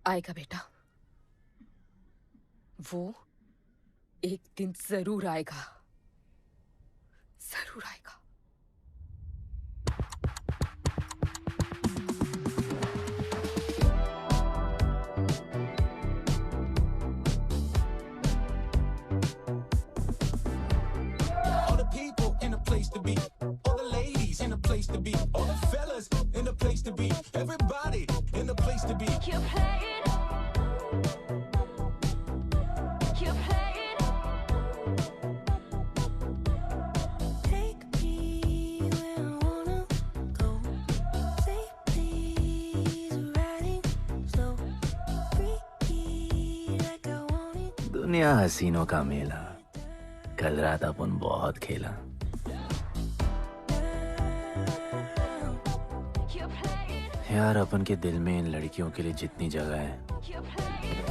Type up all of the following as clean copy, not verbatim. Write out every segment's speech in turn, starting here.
आएगा बेटा, वो एक दिन जरूर आएगा, जरूर आएगा। All the people in a place to be, all the ladies in a place to be, all the fellas in a place to be, everybody in a place to be. You play it. You play it. Take me where I wanna go. Say please, riding slow. Freaky like I want it. दुनिया हसीनों का मेला, कल रात अपन बहुत खेला। You play it. यार अपन के दिल में इन लड़कियों के लिए जितनी जगह है, You play it.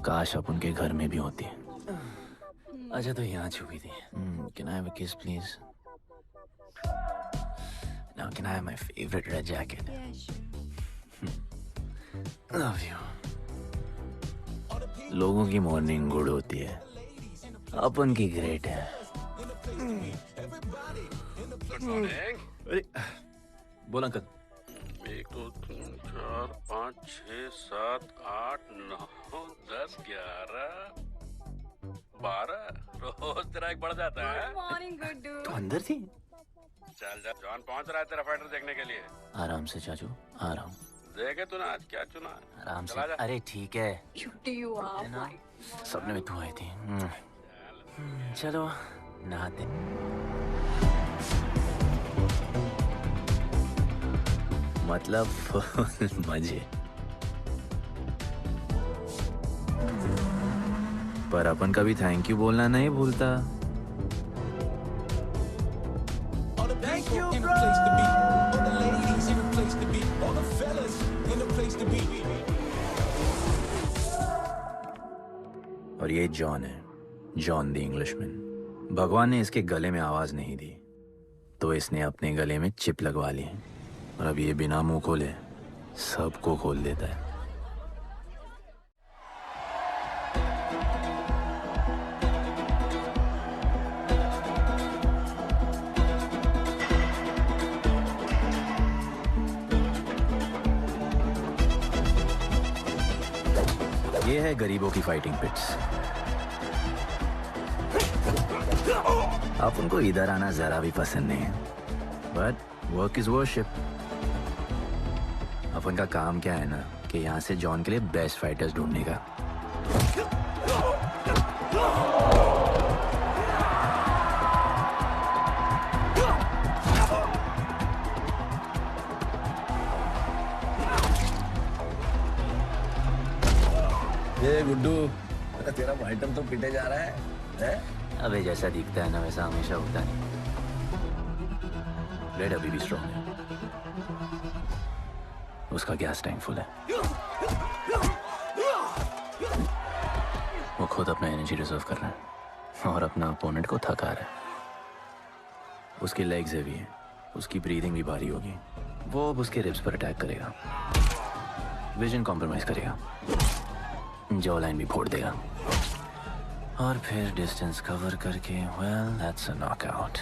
काश अपन के घर में भी होती। अच्छा तो यहाँ छुपी थी। Can I have a kiss please? Now can I have my favorite red jacket? Love you. लोगों की मॉर्निंग गुड होती है, अपन की ग्रेट है। अरे बोल अंकल। 1 2 3 4 5 6 7 8 9 10 11 12 रोज तेरा एक बढ़ जाता है। मॉर्निंग गुड्डू। तो अंदर थी। चल जा, जॉन पहुंच रहा है तेरा फाइटर देखने के लिए। आराम से चाचू, आराम। देखे तूने आज क्या चुना है? आराम से। चला जा। अरे ठीक है, क्यूटी यू आर। ना सपने में तू आई थी। चलो नहाते। मतलब फुल मजे। पर अपन कभी थैंक यू बोलना नहीं भूलता। All the people in a place to be, all the ladies in a place to be, all the fellas in a place to be. और ये जॉन है, जॉन द इंग्लिशमैन। भगवान ने इसके गले में आवाज नहीं दी, तो इसने अपने गले में चिप लगवा ली, और अब ये बिना मुंह खोले सबको खोल देता है। ये है गरीबों की फाइटिंग पिट्स। आप उनको इधर आना जरा भी पसंद नहीं है, बट वर्क इज वर्शिप। अपन का काम क्या है ना कि यहाँ से जॉन के लिए बेस्ट फाइटर्स ढूंढने का। ये गुड्डू, तेरा फाइटर तो पिटे जा रहा है? अबे जैसा दिखता है ना वैसा हमेशा होता नहीं। ब्लेड अभी भी स्ट्रॉन्ग है, उसका गैस टैंक फुल है। वो खुद अपना एनर्जी रिजर्व कर रहा है और अपना अपोनेंट को थका रहा है। उसकी लेग्स हेवी है, उसकी ब्रीदिंग भी भारी होगी। वो अब उसके रिब्स पर अटैक करेगा, विजन कॉम्प्रोमाइज करेगा, जॉ लाइन भी फोड़ देगा, और फिर डिस्टेंस कवर करके वेल दैट्स अ नॉकआउट।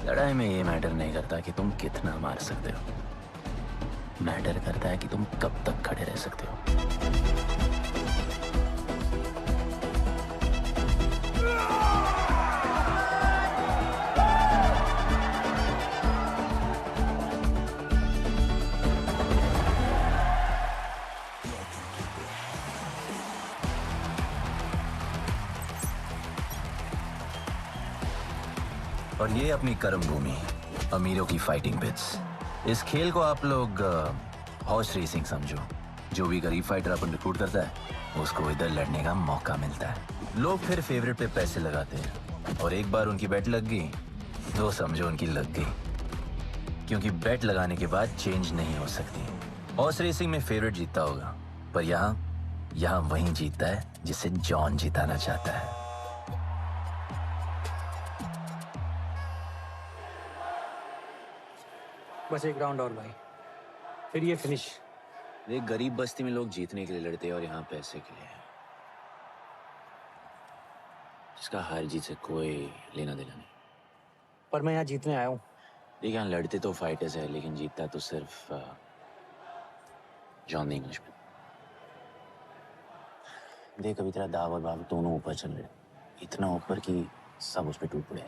लड़ाई में ये मैटर नहीं करता कि तुम कितना मार सकते हो, मैटर करता है कि तुम कब तक खड़े रह सकते हो। और ये अपनी कर्म भूमि, अमीरों की फाइटिंग पिट्स। इस खेल को आप लोग हॉर्स रेसिंग समझो। जो भी गरीब फाइटर अपन रिक्रूट करता है उसको इधर लड़ने का मौका मिलता है। लोग फिर फेवरेट पे पैसे लगाते हैं, और एक बार उनकी बेट लग गई तो समझो उनकी लग गई, क्योंकि बेट लगाने के बाद चेंज नहीं हो सकती। हॉर्स रेसिंग में फेवरेट जीतता होगा, पर यहाँ वही जीतता है जिसे जॉन जिताना चाहता है। बस एक राउंड और भाई, फिर ये फिनिश। एक गरीब बस्ती में लोग जीतने के लिए लड़ते हैं और यहाँ पैसे के लिए, जिसका हार जीत से कोई लेना देना नहीं। पर मैं यहाँ जीतने आया हूँ। देख, यहाँ लड़ते तो फाइटर्स है, लेकिन जीतता तो सिर्फ जॉन द इंग्लिशमैन। देख, अभी तेरा दाव और बाव दोनों ऊपर चल रहे, इतना ऊपर कि सब उस पर टूट पड़े।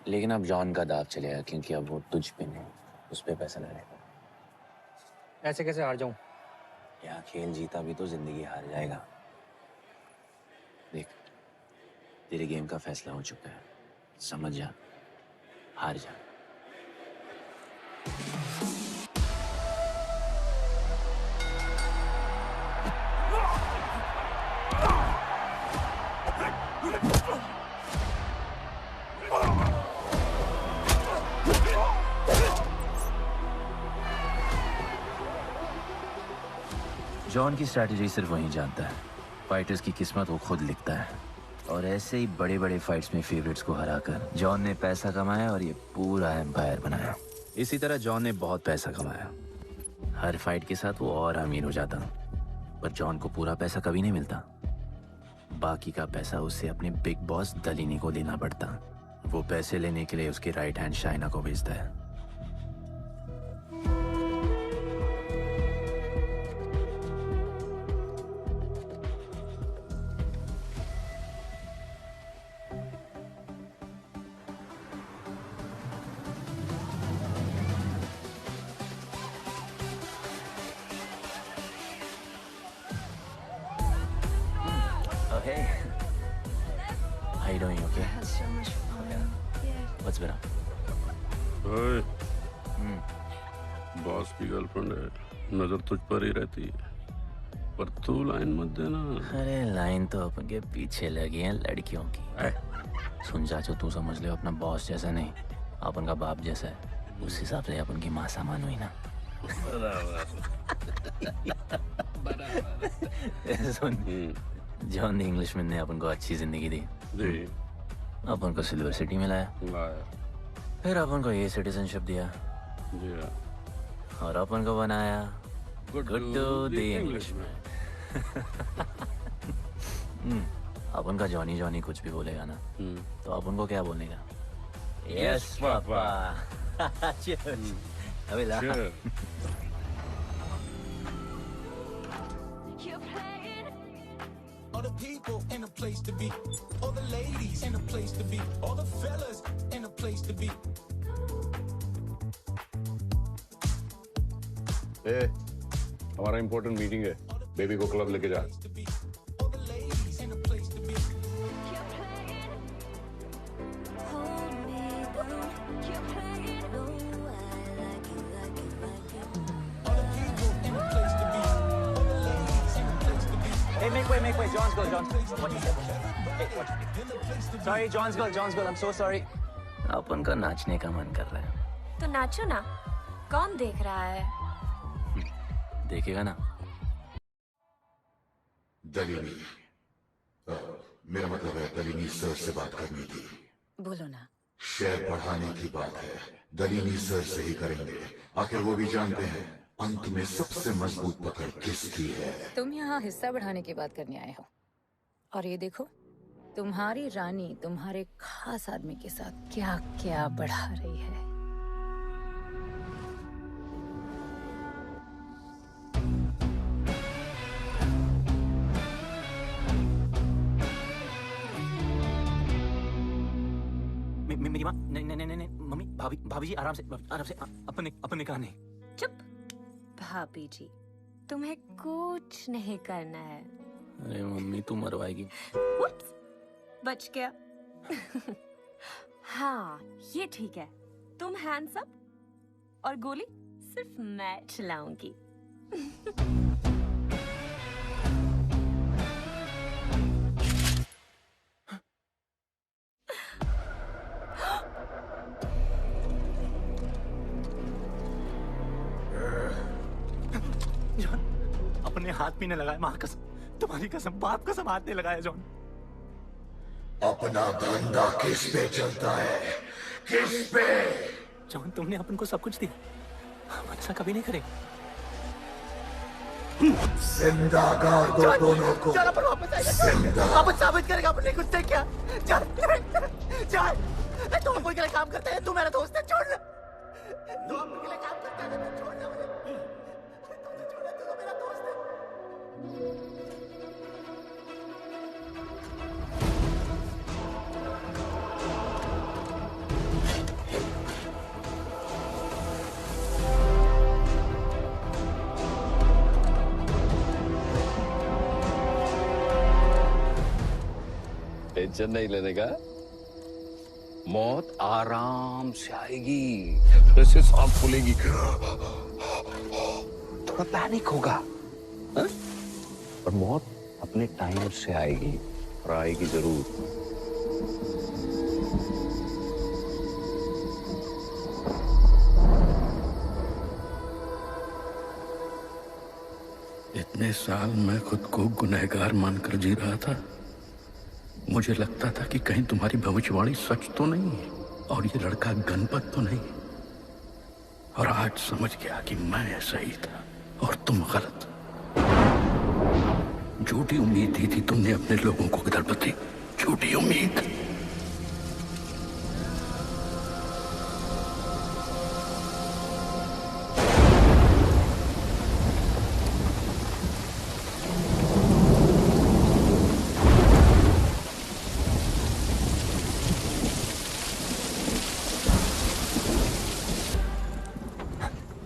लेकिन अब जॉन का दाव चलेगा, क्योंकि अब वो तुझ पे नहीं, उस पे पैसा लड़ेगा। ऐसे कैसे हार जाऊँ? यहाँ खेल जीता भी तो जिंदगी हार जाएगा। देख, तेरे गेम का फैसला हो चुका है, समझ जा, हार जा। जॉन की स्ट्रैटेजी सिर्फ वही जानता है, फाइटर्स की किस्मत वो खुद लिखता है। और ऐसे ही बड़े बड़े फाइट्स में फेवरेट्स को हराकर जॉन ने पैसा कमाया और ये पूरा एम्पायर बनाया। इसी तरह जॉन ने बहुत पैसा कमाया, हर फाइट के साथ वो और अमीर हो जाता, पर जॉन को पूरा पैसा कभी नहीं मिलता। बाकी का पैसा उसे अपने बिग बॉस दलीनी को देना पड़ता। वो पैसे लेने के लिए उसके राइट हैंड शाइना को भेजता है। Hey, how you doing? Okay. Had so much fun. Yeah. What's better? ओए, बॉस की गर्लफ्रेंड है, नजर तुझ पर ही रहती है, पर तू लाइन मत देना। अरे लाइन तो अपन के पीछे लगी है लड़कियों की। सुन चाचो, तू समझ ले अपना बॉस जैसा नहीं, अपन का बाप जैसा है। उस हिसाब से अपन की माँ सामान हुई ना। सुन, जॉन द इंग्लिशमैन ने अपन को अच्छी जिंदगी दी, जी अपन को सिल्वर सिटी में लाया, लाया, फिर अपन को ये सिटीजनशिप दिया जी हाँ, और अपन को बनाया गुड्डू द इंग्लिशमैन। अपन का जॉनी जॉनी कुछ भी बोलेगा ना, तो अपन को क्या बोलेगा? Yes papa. अबे ला। Sure. You're playing. All the people in a place to be. All the ladies in a place to be. All the fellas in a place to be. ए, हमारा इम्पोर्टेंट मीटिंग है, baby को club लेके जा। All the ladies in a place to be. You're playing. Hold me down. You're playing. No, I like it, like it, like it. All the people in a place to be. All the ladies in a place to be. Hey, make way. John's girl, John. What you said? Hey, what? Sorry, John's girl. I'm so sorry. अपन का नाचने का मन कर रहा है, तो नाचो ना, कौन देख रहा है? देखेगा ना? दलीनी मेरा मतलब है दलीनी सर से बात करनी थी। बोलो ना। शेयर बढ़ाने की बात है, दलीनी सर से ही करेंगे। आखिर वो भी जानते हैं अंत में सबसे मजबूत पकड़ किसकी है। तुम यहाँ हिस्सा बढ़ाने की बात करने आए हो, और ये देखो तुम्हारी रानी तुम्हारे खास आदमी के साथ क्या क्या बढ़ा रही है। मेरी माँ, नहीं, मम्मी, भाभी जी, आराम से अपन ने कहा नहीं। चुप। भाभी जी, तुम्हें कुछ नहीं करना है। अरे मम्मी, तू मरवाएगी। Oops, बच गया। हाँ, ये ठीक है। तुम हैंड्स अप और गोली सिर्फ मैं चलाऊंगी। जॉन, अपने हाथ पीने लगाया, माँ कसम, तुम्हारी कसम, बाप कसम, हाथ नहीं लगाया जॉन। अपना धंधा किस पे चलता है, किस पे? जॉन, तुमने अपन को सब कुछ दिया, हम ऐसा कभी नहीं करेंगे। जिंदा कर दो दोनों को। चल अपन वापस आएगा। जिंदा। अपन साबित करेगा अपने कुछ से क्या। चल चल। तू अपन के लिए काम करता है, तू मेरा दोस्त है, छोड़। तू अपन के लिए काम करता है, तो छोड़ ना मुझे। तू छोड़, तू तो मेरा दोस्त है। टेंशन नहीं लेने का, मौत आराम से आएगी, जैसे सांप फूलेगी, थोड़ा पैनिक होगा, हाँ? पर मौत अपने टाइम से आएगी और आएगी जरूर। इतने साल मैं खुद को गुनहगार मानकर जी रहा था। मुझे लगता था कि कहीं तुम्हारी भविष्यवाणी सच तो नहीं है और ये लड़का गणपत तो नहीं। और आज समझ गया कि मैं सही था और तुम गलत। झूठी उम्मीद दी थी तुमने अपने लोगों को दलपति, झूठी उम्मीद।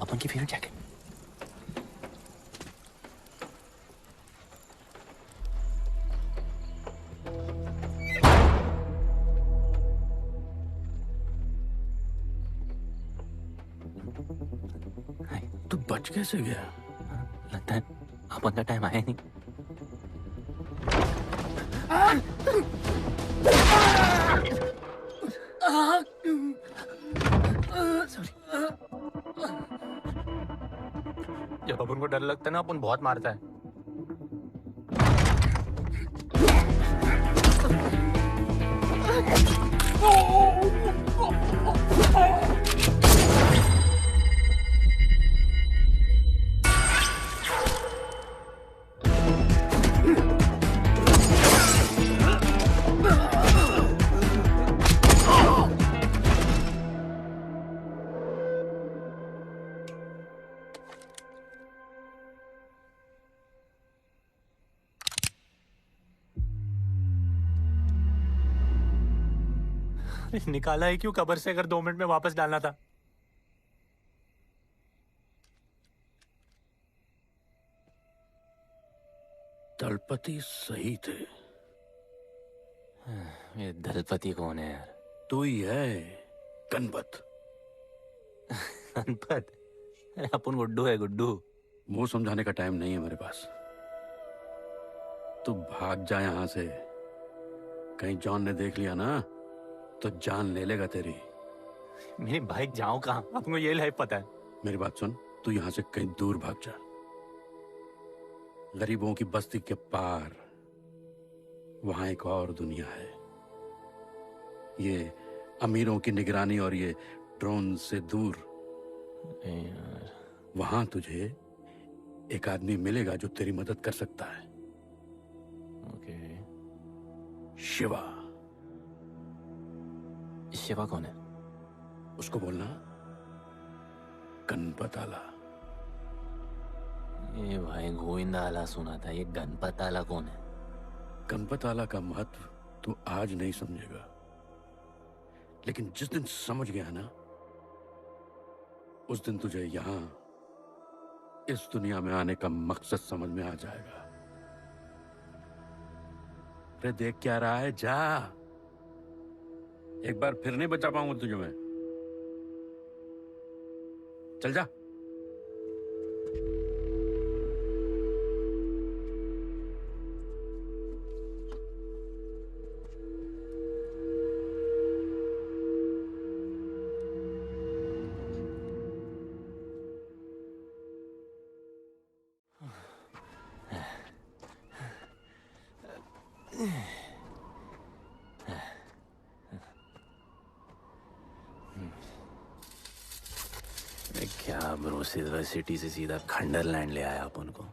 अपन की फील्ड जैकेट। तू बच कैसे गया? लगता है अपन का टाइम आया नहीं। जब अपन को डर लगता है ना, अपन बहुत मारता है। निकाला है क्यों कब्र से, अगर 2 मिनट में वापस डालना था। दलपति सही थे। ये दलपति कौन है यार? तू ही है गणपत। गणपत? अरे अपन गुड्डू है, गुड्डू। मुंह समझाने का टाइम नहीं है मेरे पास। तू भाग जा यहां से। कहीं जॉन ने देख लिया ना तो जान ले लेगा तेरी। मेरी बाइक जाऊं कहाँ? आपको ये लाइफ पता है। मेरी बात सुन, तू यहां से कहीं दूर भाग जा। गरीबों की बस्ती के पार वहां एक और दुनिया है। ये अमीरों की निगरानी और ये ड्रोन से दूर। वहां तुझे एक आदमी मिलेगा जो तेरी मदद कर सकता है। ओके। शिवा। शिवा कौन है? उसको बोलना गणपत आला। ये भाई गोविंदा आला सुना था, ये गणपत आला कौन है? गणपत आला का महत्व तू आज नहीं समझेगा, लेकिन जिस दिन समझ गया ना, उस दिन तुझे यहां इस दुनिया में आने का मकसद समझ में आ जाएगा। अरे देख क्या रहा है, जा। एक बार फिर नहीं बचा पाऊंगा तुझे मैं। चल जा। क्या ब्रो, सिल्वर सिटी से सीधा खंडरलैंड ले आया अपन को।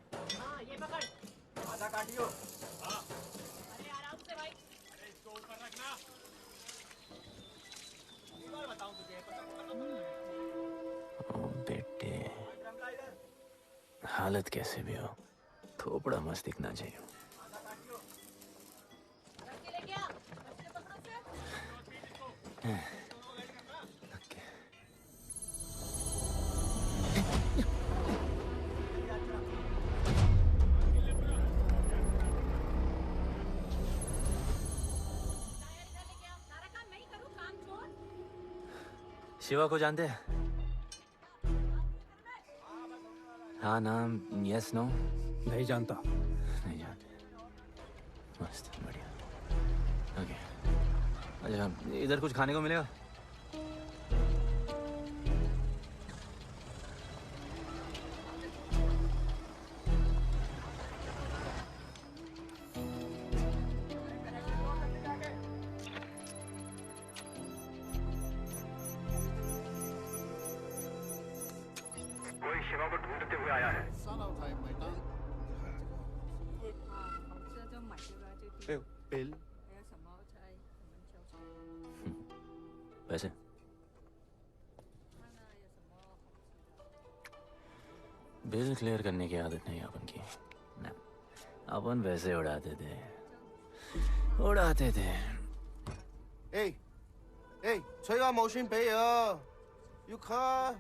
ओ बेटे, हालत कैसे भी हो, थोपड़ा मस्त दिखना चाहिए। शिवा को जानते हैं? हाँ, नाम यस नो? नहीं जानता। नहीं जानते। मस्त, बढ़िया। ओके, अच्छा इधर कुछ खाने को मिलेगा? शिवा को ढूंढते हुए आया है। बिल पैसे? बिल क्लियर करने की आदत नहीं अपन की ना, अपन वैसे उड़ाते थे।吹下冇錢俾啊，要卡。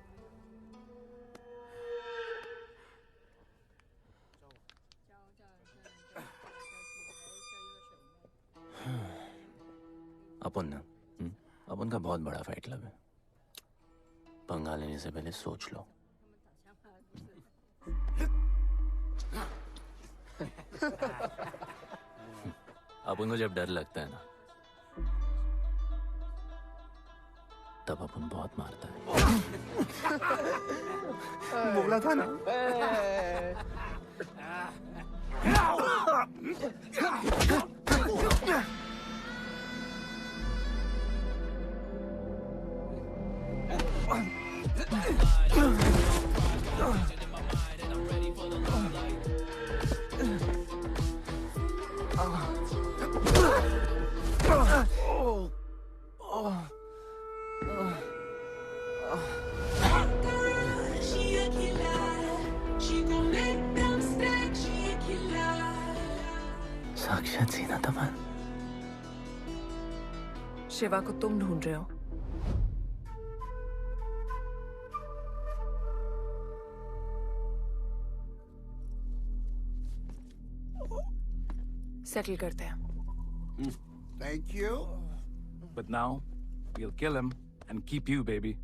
अपन ना, अपन का बहुत बड़ा फाइट क्लब है। पंगा लेने से पहले सोच लो। अपन को जब डर लगता है ना, तब अपन बहुत मारता है। बोला था ना। साक्षात सीना तमन। शिवा को तुम ढूंढ रहे हो? सेटल करते हैं। Thank you. But now, we'll kill him and keep you, baby.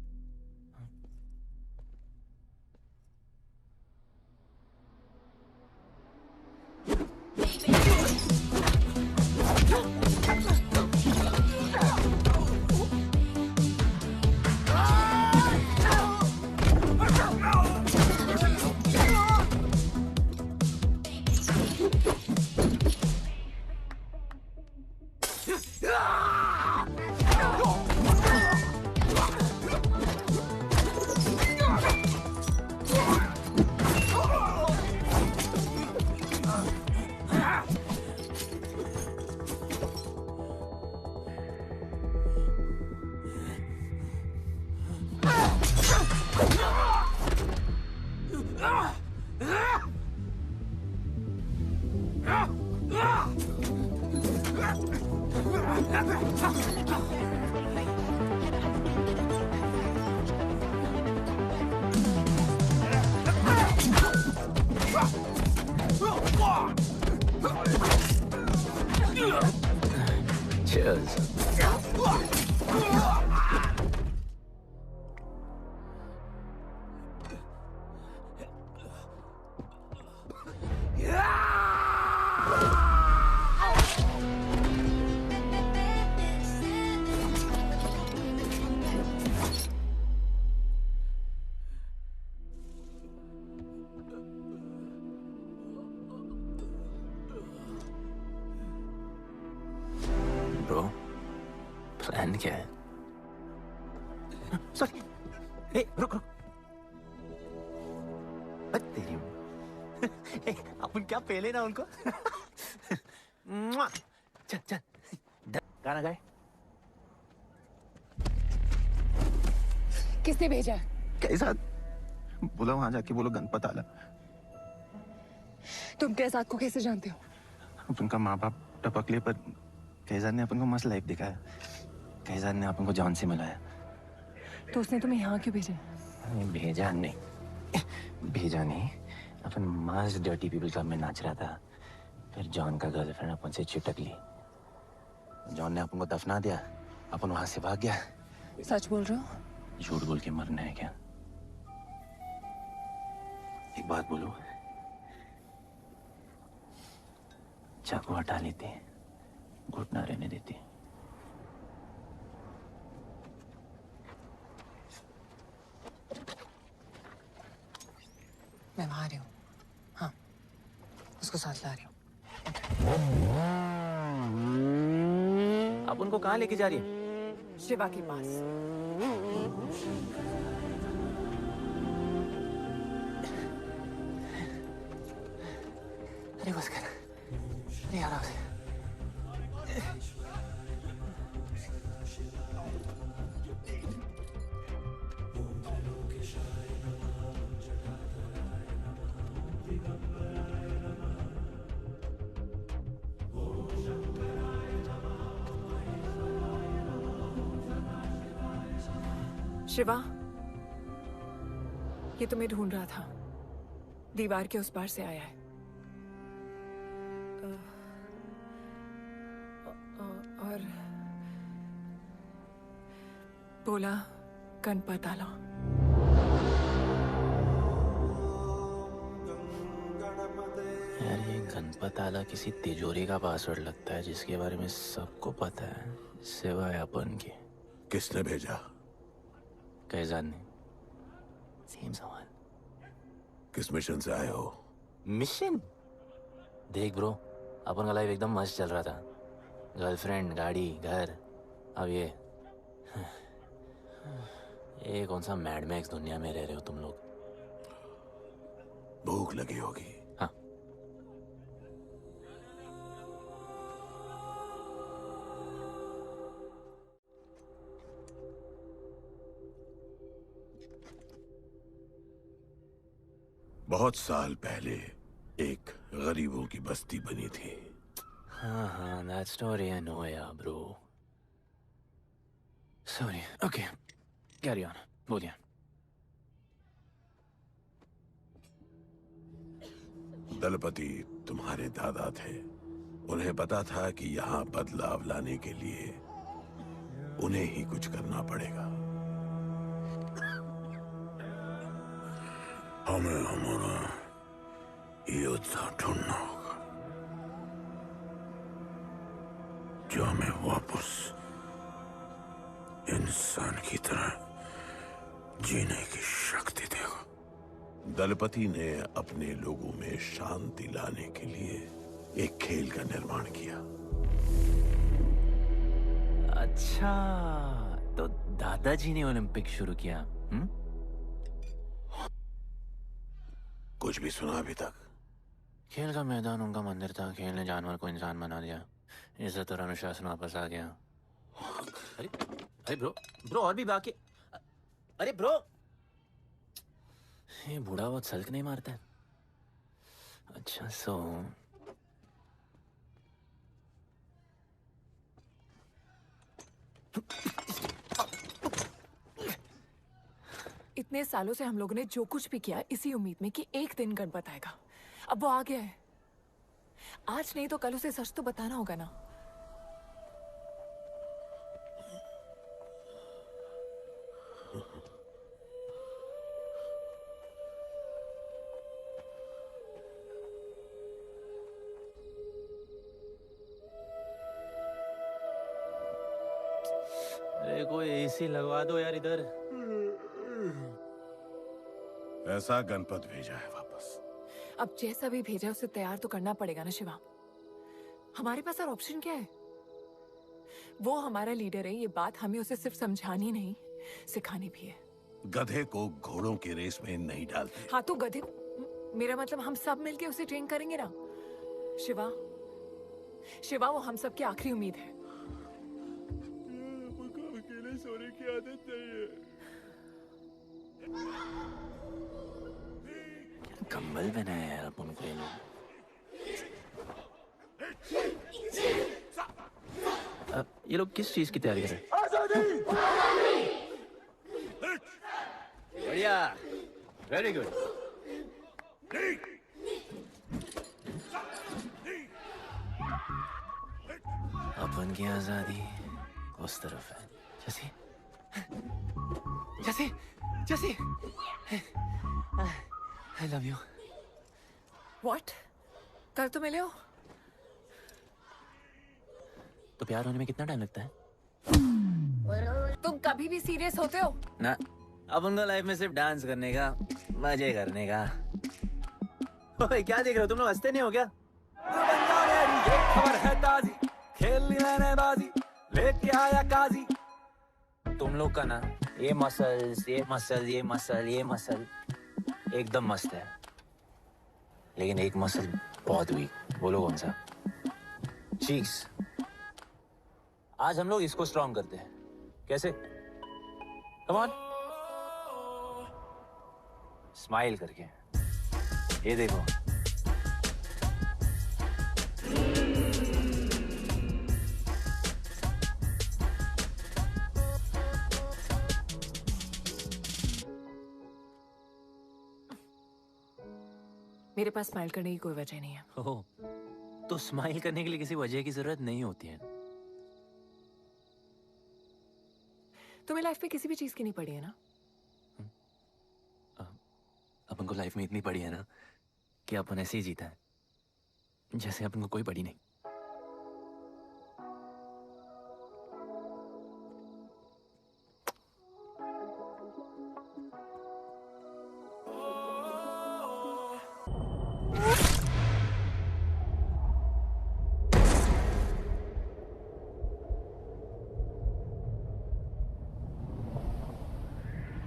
Cheers. Bro, plan क्या है? सॉरी, रुक रुक। तेरी ए, अपन क्या पहले ना उनको मुआ। चल चल गाना गाए। किसने भेजा? कैसा बोला वहां जाके बोलो गणपत आला। तुम कैसाद को कैसे जानते हो? अपन का माँ बाप टपकले पर कैसाद ने अपन को मस्त लाइफ दिखाया। कैसाद ने अपन को जॉन से मिलाया। तो उसने तुम्हें यहाँ क्यों भेजा? भेजा नहीं अपन मस्त डर्टी पीपल क्लब में नाच रहा था। फिर जॉन का गर्लफ्रेंड अपन से चिपक ली। जॉन ने अपन को दफना दिया। अपन वहां से भाग गया। सच बोल रहे हो? झूठ बोल के मरना है क्या? एक बात बोलूं, चाकू हटा लेते, घुटना रहने देते। मैं वहां आ रही हूँ। हाँ, उसको साथ ला रही हूँ। आप उनको कहाँ लेके जा रही है? शिवा के पास। अरे बस कर, अरे आराम से। शिवा, ये तुम्हें ढूंढ रहा था। दीवार के उस पार से आया है। और बोला गणपत आला। यार ये गणपत आला किसी तिजोरी का पासवर्ड लगता है जिसके बारे में सबको पता है सिवाय अपन के। किसने भेजा? कैसाद ने। सेम सवाल। किस मिशन से आए हो? मिशन? देख ब्रो, अपन का लाइफ एकदम मस्त चल रहा था। गर्लफ्रेंड, गाड़ी, घर। अब ये कौन सा मैड मैक्स दुनिया में रह रहे हो तुम लोग। भूख लगी होगी। हाँ। बहुत साल पहले एक गरीबों की बस्ती बनी थी। हाँ, that story I know, yeah, bro. Sorry. Okay, carry on. बोलिए। दलपति तुम्हारे दादा थे। उन्हें पता था कि यहाँ बदलाव लाने के लिए उन्हें ही कुछ करना पड़ेगा। हमें हमारा योद्धा ढूंढना होगा जो हमें वापस इंसान की तरह जीने की शक्ति देगा। दलपति ने अपने लोगों में शांति लाने के लिए एक खेल का निर्माण किया। अच्छा, तो दादाजी ने ओलंपिक शुरू किया। कुछ भी सुना अभी तक? खेल का मैदान उनका मंदिर था। खेल ने जानवर को इंसान बना दिया। इज्जत और अनुशासन वापस आ गया। अरे ब्रो और भी बाकी। अरे ब्रो, ये बूढ़ा बहुत सल्क नहीं मारता है। अच्छा इतने सालों से हम लोगों ने जो कुछ भी किया इसी उम्मीद में कि एक दिन गणपत आएगा। अब वो आ गया है। आज नहीं तो कल उसे सच तो बताना होगा ना। अरे कोई एसी लगवा दो यार इधर। ऐसा गणपत भेजा है वापस। अब जैसा भी भेजा है उसे तैयार तो करना पड़ेगा ना शिवा। हमारे पास और ऑप्शन क्या है? वो हमारा लीडर है, ये बात हमें उसे सिर्फ समझानी नहीं सिखानी भी है। गधे को घोड़ों की रेस में नहीं डालते। हाँ तो गधे मेरा मतलब हम सब मिलके उसे ट्रेन करेंगे ना। शिवा, शिवा वो हम सब की आखिरी उम्मीद है। मुझको अकेले सोने की आदत नहीं है। कंबल बनाया यार अपन को ये लोग। ये लोग किस चीज की तैयारी कर रहे हैं? बढ़िया, वेरी गुड। अपन की आजादी उस तरफ है। जैसे जैसे जैसे आई लव यू। What? कल तो मिले हो। तो प्यार होने में कितना टाइम लगता है? तुम कभी भी सीरियस होते हो? ना, अपन को लाइफ में सिर्फ डांस करने का, मजे करने का। ओए क्या देख रहे हो तुम लोग, हंसते नहीं हो क्या? ये खबर है ताजी, खेलनी मैंने बाजी, लेके आया काजी। तुम लोग का ना ये मसल्स, ये मसल, ये मसल, ये मसल एकदम मस्त है, लेकिन एक मसल बहुत वीक। बोलो कौन सा? चीक्स। आज हम लोग इसको स्ट्रॉन्ग करते हैं। कैसे? कम ऑन, स्माइल करके। ये देखो, मेरे पास स्माइल करने की कोई वजह नहीं है। ओह, तो स्माइल करने के लिए किसी वजह की जरूरत नहीं होती है। तुम्हें लाइफ में किसी भी चीज की नहीं पड़ी है ना? अपन को लाइफ में इतनी पड़ी है ना कि अपन ऐसे ही जीता है जैसे अपन को कोई पड़ी नहीं।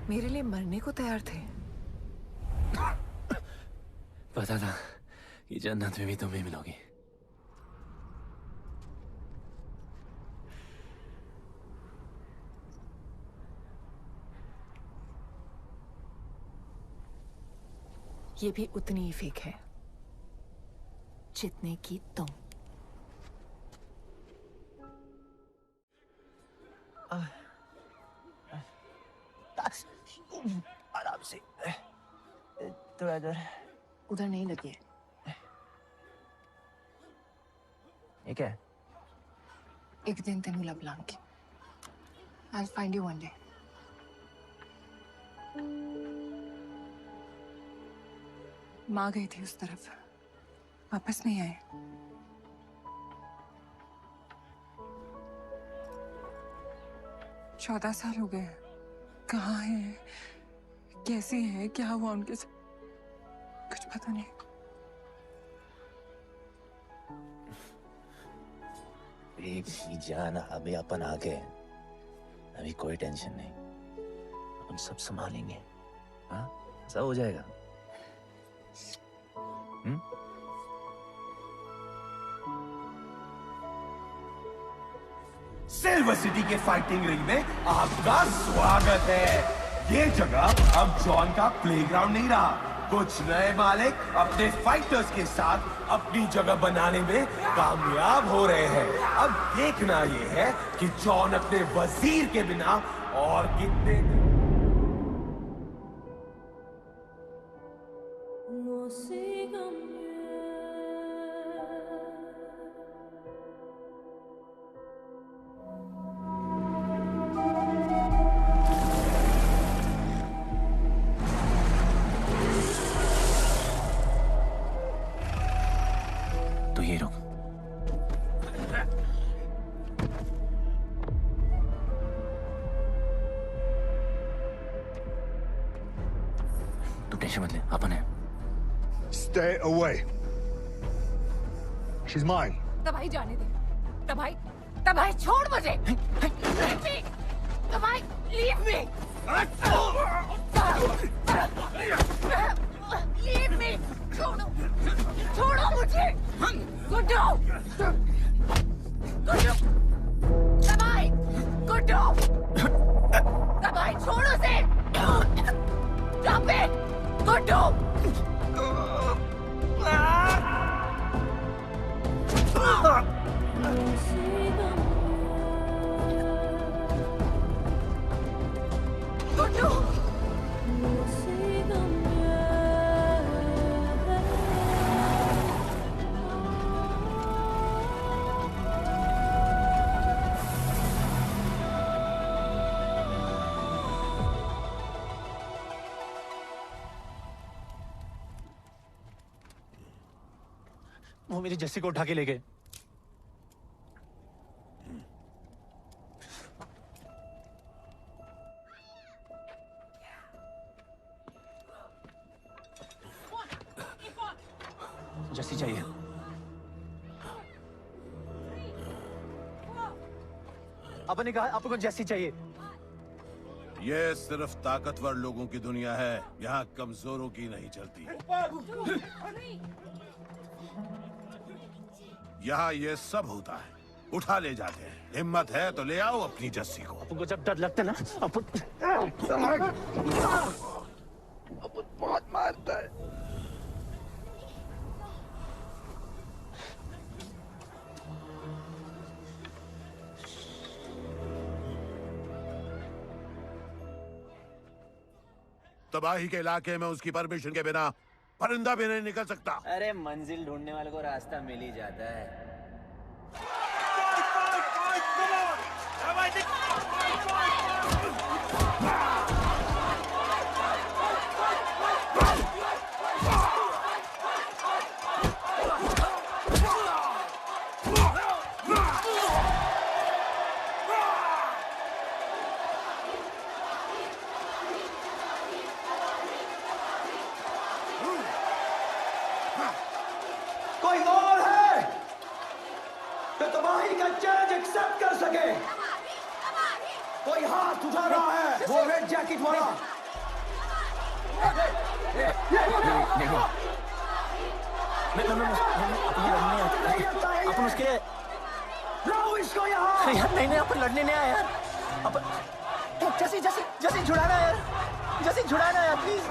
मेरे लिए मरने को तैयार थे। पता था कि जन्नत में भी तुम्हें मिलोगी। ये भी उतनी ही फेक है जितने की तुम। आराम से, थोड़ा इधर। उधर नहीं लगी है। ये क्या है? एक दिन तेनू लब लाऊंगी। I'll find you one day. माँ गई थी उस तरफ, वापस नहीं आए। चौदह साल हो गए। कहाँ है, कैसी है, क्या हुआ उनके साथ, कुछ पता नहीं। बेबी जान, अभी अपन आ गए, अभी कोई टेंशन नहीं, अपन सब संभालेंगे। हाँ, सब हो जाएगा। सिल्वर सिटी के फाइटिंग रिंग में आपका स्वागत है। ये जगह अब जॉन का प्लेग्राउंड नहीं रहा। कुछ नए मालिक अपने फाइटर्स के साथ अपनी जगह बनाने में कामयाब हो रहे हैं। अब देखना ये है कि जॉन अपने वजीर के बिना और कितने तो ये रुक। तू टेंशन मत ले, अपन है। Stay away. She's mine. तबाही जाने दे। तबाही छोड़ मुझे। तबाही, leave me. Leave me. वो मेरी जस्सी को उठा के ले गए। जस्सी चाहिए। अपन ने कहा आपको जस्सी चाहिए। ये सिर्फ ताकतवर लोगों की दुनिया है, यहाँ कमजोरों की नहीं चलती। यहाँ ये सब होता है, उठा ले जाते हैं। हिम्मत है तो ले आओ अपनी जस्सी को। अपन को जब डर लगता है ना, अपन बहुत मारता है। तबाही के इलाके में उसकी परमिशन के बिना परिंदा भी नहीं निकल सकता। अरे मंजिल ढूंढने वाले को रास्ता मिल ही जाता है। कोई और है तो तबाही का चैलेंज एक्सेप्ट कर सके? कोई हाथ उठा रहा है? वो रेड जैकेट वाला। अपन उसके लाओ इसको यहाँ। यार नहीं अपन लड़ने नहीं आए यार। अपन जैसी जैसी जैसी छुड़ाना यार, जैसी छुड़ाना यार प्लीज।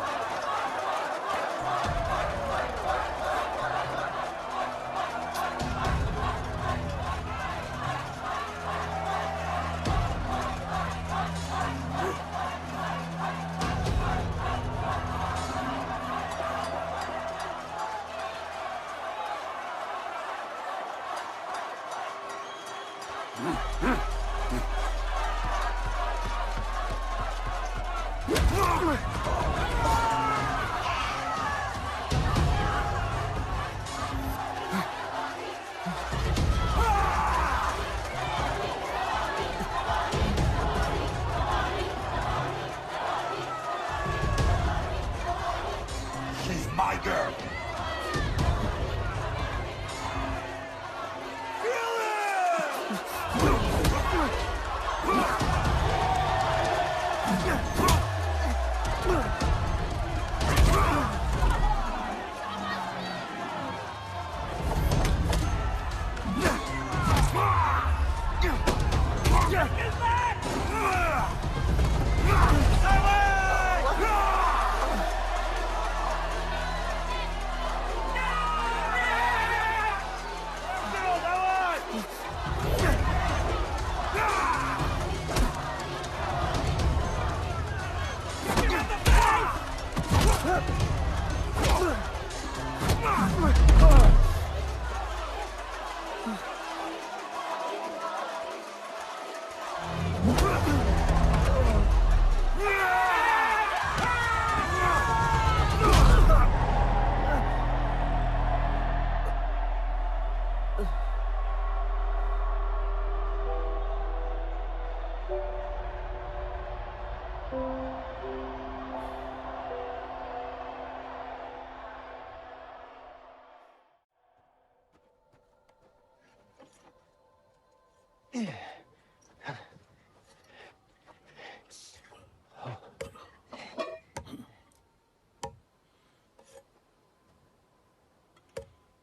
She's my girl.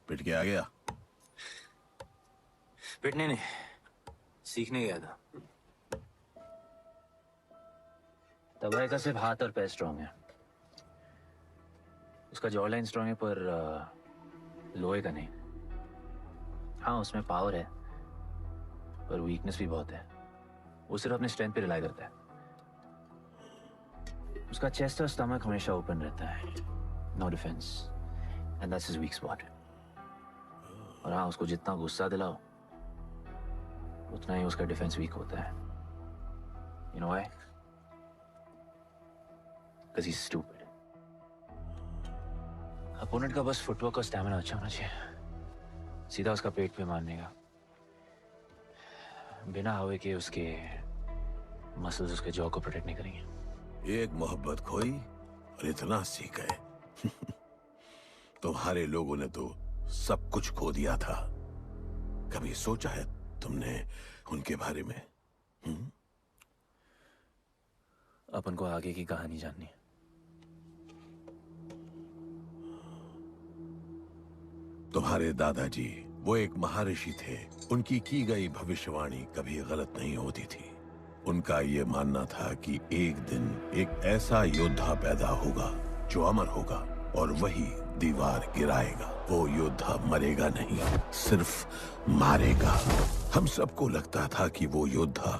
पिट के आ गया। पिटने नहीं, सीखने गया था। तबाही का सिर्फ हाथ और पैर स्ट्रांग है, उसका जॉ लाइन स्ट्रांग है, पर लोहे का नहीं। हाँ उसमें पावर है, पर वीकनेस भी बहुत है। वो सिर्फ अपने स्ट्रेंथ पे रिलाई करता है। उसका चेस्ट और स्टमक हमेशा ओपन रहता है, no defence, and that's his weak spot. और हाँ उसको जितना गुस्सा दिलाओ उतना ही उसका डिफेंस वीक होता है। You know why? Because he's stupid. Opponent का बस फुटवर्क और स्टैमिना अच्छा होना चाहिए। सीधा उसका पेट पे मारने का, बिना हवा के। उसके मसल्स उसके जॉ को प्रोटेक्ट नहीं करेंगे। एक मोहब्बत खोई और इतना सीख गए। तुम्हारे लोगों ने तो सब कुछ खो दिया था। कभी सोचा है तुमने उनके बारे में? अपन को आगे की कहानी जाननी है। तुम्हारे दादाजी वो एक महर्षि थे। उनकी की गई भविष्यवाणी कभी गलत नहीं होती थी। उनका ये मानना था कि एक दिन एक ऐसा योद्धा पैदा होगा जो अमर होगा और वही दीवार गिराएगा। वो योद्धा मरेगा नहीं, सिर्फ मारेगा। हम सबको लगता था कि वो योद्धा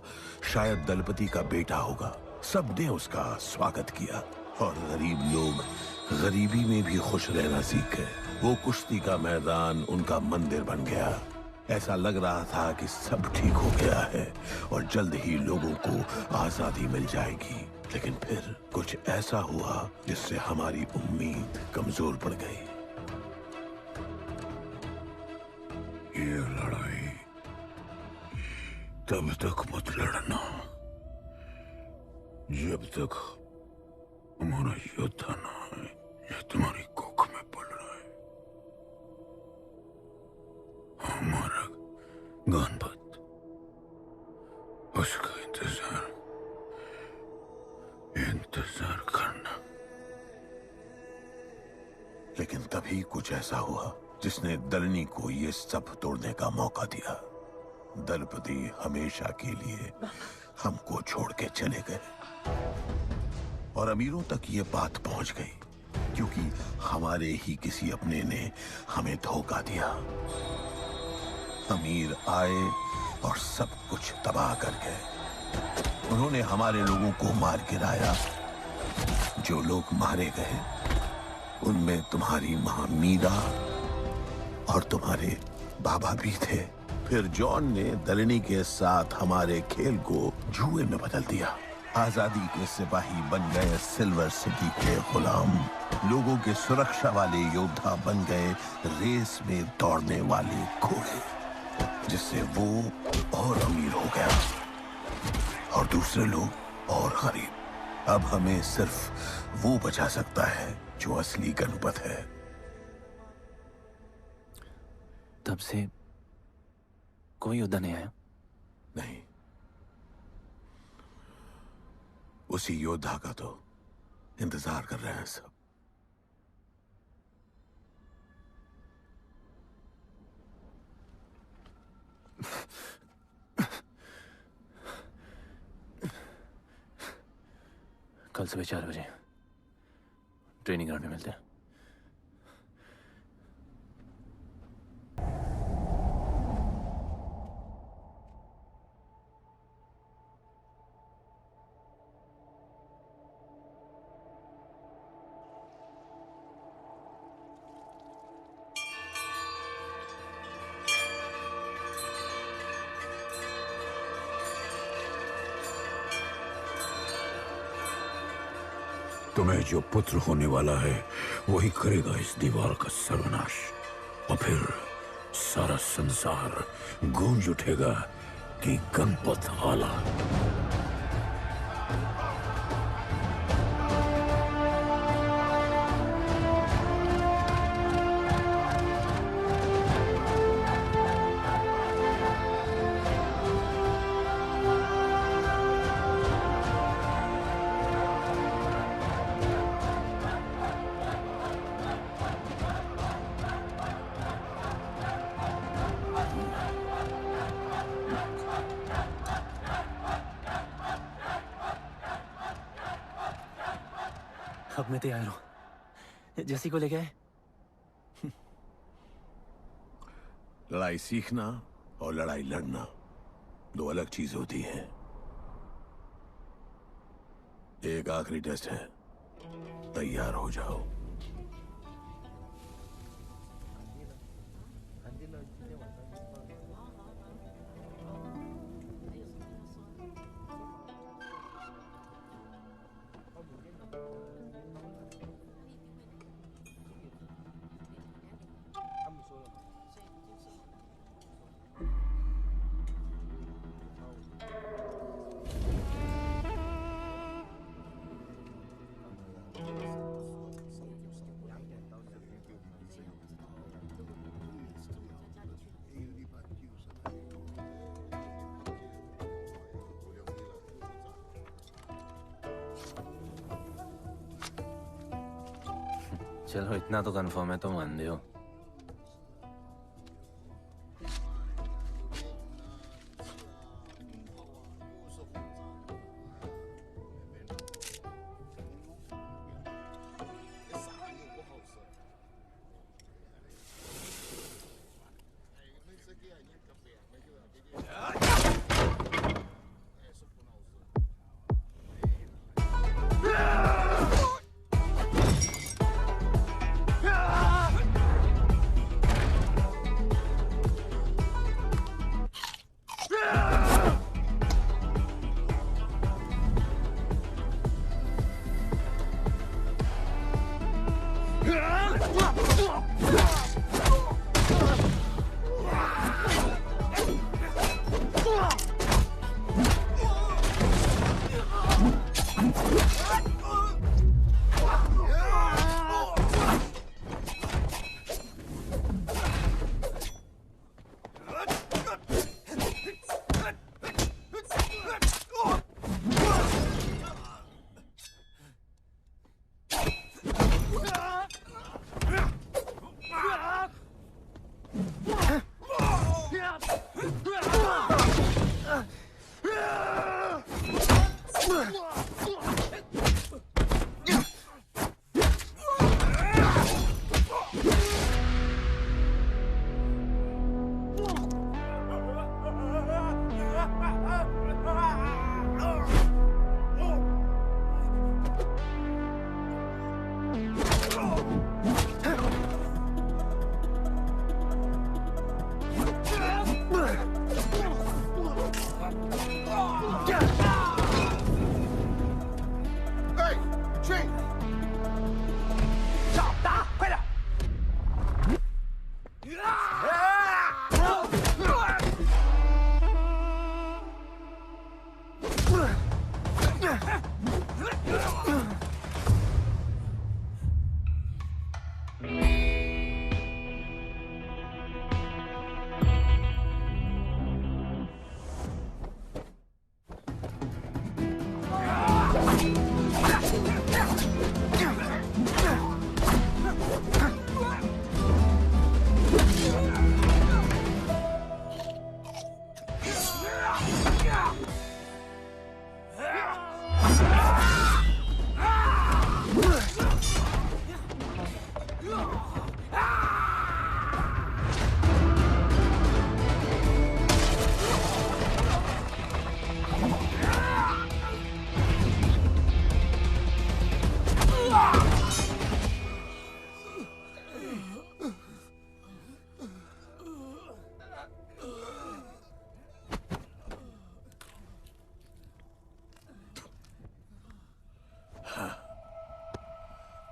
शायद दलपति का बेटा होगा। सबने उसका स्वागत किया और गरीब लोग गरीबी में भी खुश रहना सीख गए। वो कुश्ती का मैदान उनका मंदिर बन गया। ऐसा लग रहा था कि सब ठीक हो गया है और जल्द ही लोगों को आजादी मिल जाएगी। लेकिन फिर कुछ ऐसा हुआ जिससे हमारी उम्मीद कमजोर पड़ गई। ये लड़ाई तब तक मत लड़ना जब तक हमारा योद्धा ना है या तुम्हारी कोख में पड़ रहा है। हमारा गणपत, उसका इंतजार करना। लेकिन तभी कुछ ऐसा हुआ जिसने दलनी को ये सब तोड़ने का मौका दिया। दलपति हमेशा के लिए हमको छोड़ के चले गए और अमीरों तक ये बात पहुंच गई क्योंकि हमारे ही किसी अपने ने हमें धोखा दिया। अमीर आए और सब कुछ तबाह कर गए। उन्होंने हमारे लोगों को मार गिराया। जो लोग मारे गए उनमें तुम्हारी मां मीरा और तुम्हारे बाबा भी थे। फिर जॉन ने दलनी के साथ हमारे खेल को जुए में बदल दिया। आजादी के सिपाही बन गए सिल्वर सिटी के गुलाम। लोगों के सुरक्षा वाले योद्धा बन गए रेस में दौड़ने वाले घोड़े, जिससे वो और अमीर हो गया और दूसरे लोग और गरीब। अब हमें सिर्फ वो बचा सकता है जो असली गणपत है। तब से कोई योद्धा नहीं आया? नहीं, उसी योद्धा का तो इंतजार कर रहे हैं सब। कल सुबह 4 बजे ट्रेनिंग ग्राउंड में मिलते हैं। तुम्हें जो पुत्र होने वाला है वही करेगा इस दीवार का सर्वनाश। और फिर सारा संसार गूंज उठेगा कि गणपत आला। अब मैं तैयार हूं। जैसी को ले गए। लड़ाई सीखना और लड़ाई लड़ना दो अलग चीज होती है। एक आखिरी टेस्ट है, तैयार हो जाओ। चलो इतना तो कंफर्म है तो मान दो।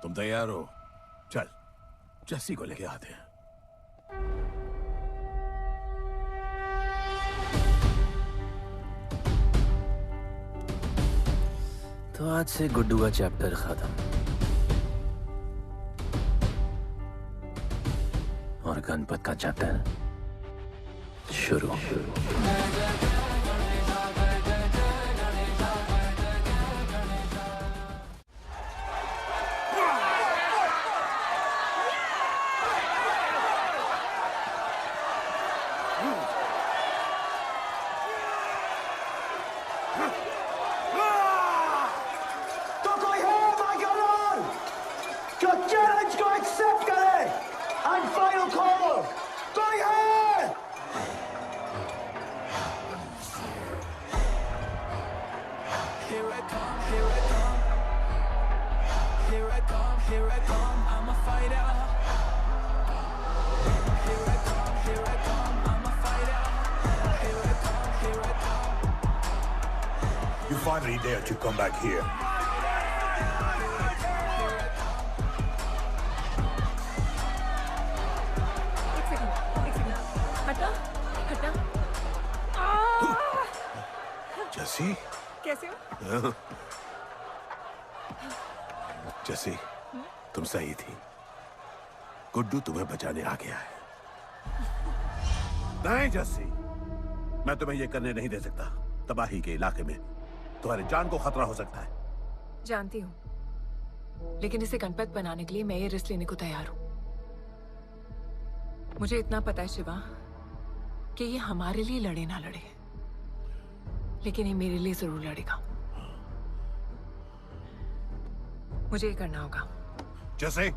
तुम तैयार हो? चल जस्सी को लेके आते हैं। तो आज से गुड्डू का चैप्टर खत्म और गणपत का चैप्टर शुरू। You finally dared to come back here. हटा हटा। जस्सी कैसे हो? जस्सी तुम सही थी। गुड्डू तुम्हें बचाने आ गया है। नहीं जस्सी, मैं तुम्हें यह करने नहीं दे सकता। तबाही के इलाके में तुम्हारी जान को खतरा हो सकता है। जानती हूँ, लेकिन इसे गणपत बनाने के लिए मैं ये रिस्क लेने को तैयार हूं। मुझे इतना पता है शिवा कि ये हमारे लिए लड़े ना लड़े, लेकिन ये मेरे लिए जरूर लड़ेगा। मुझे ये करना होगा। जैसे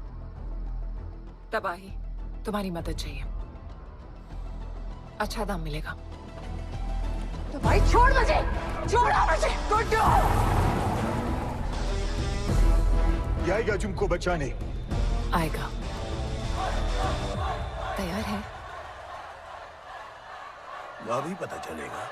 तबाही, तुम्हारी मदद चाहिए। अच्छा दाम मिलेगा। तो भाई छोड़ मुझे, छोड़ो मुझे। गुड्डू ये आएगा तुमको बचाने। आएगा। तैयार है? अभी पता चलेगा।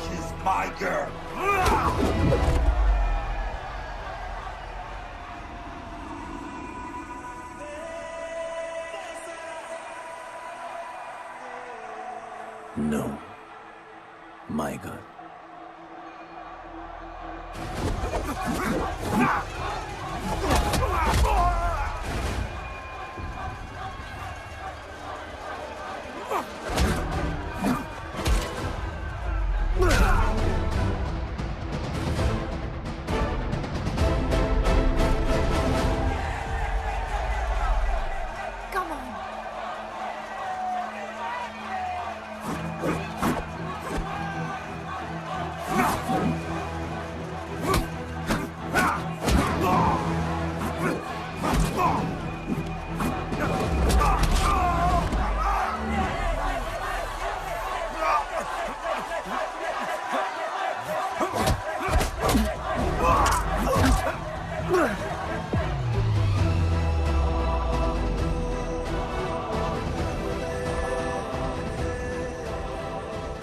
She's my girl. No, my girl. Come on.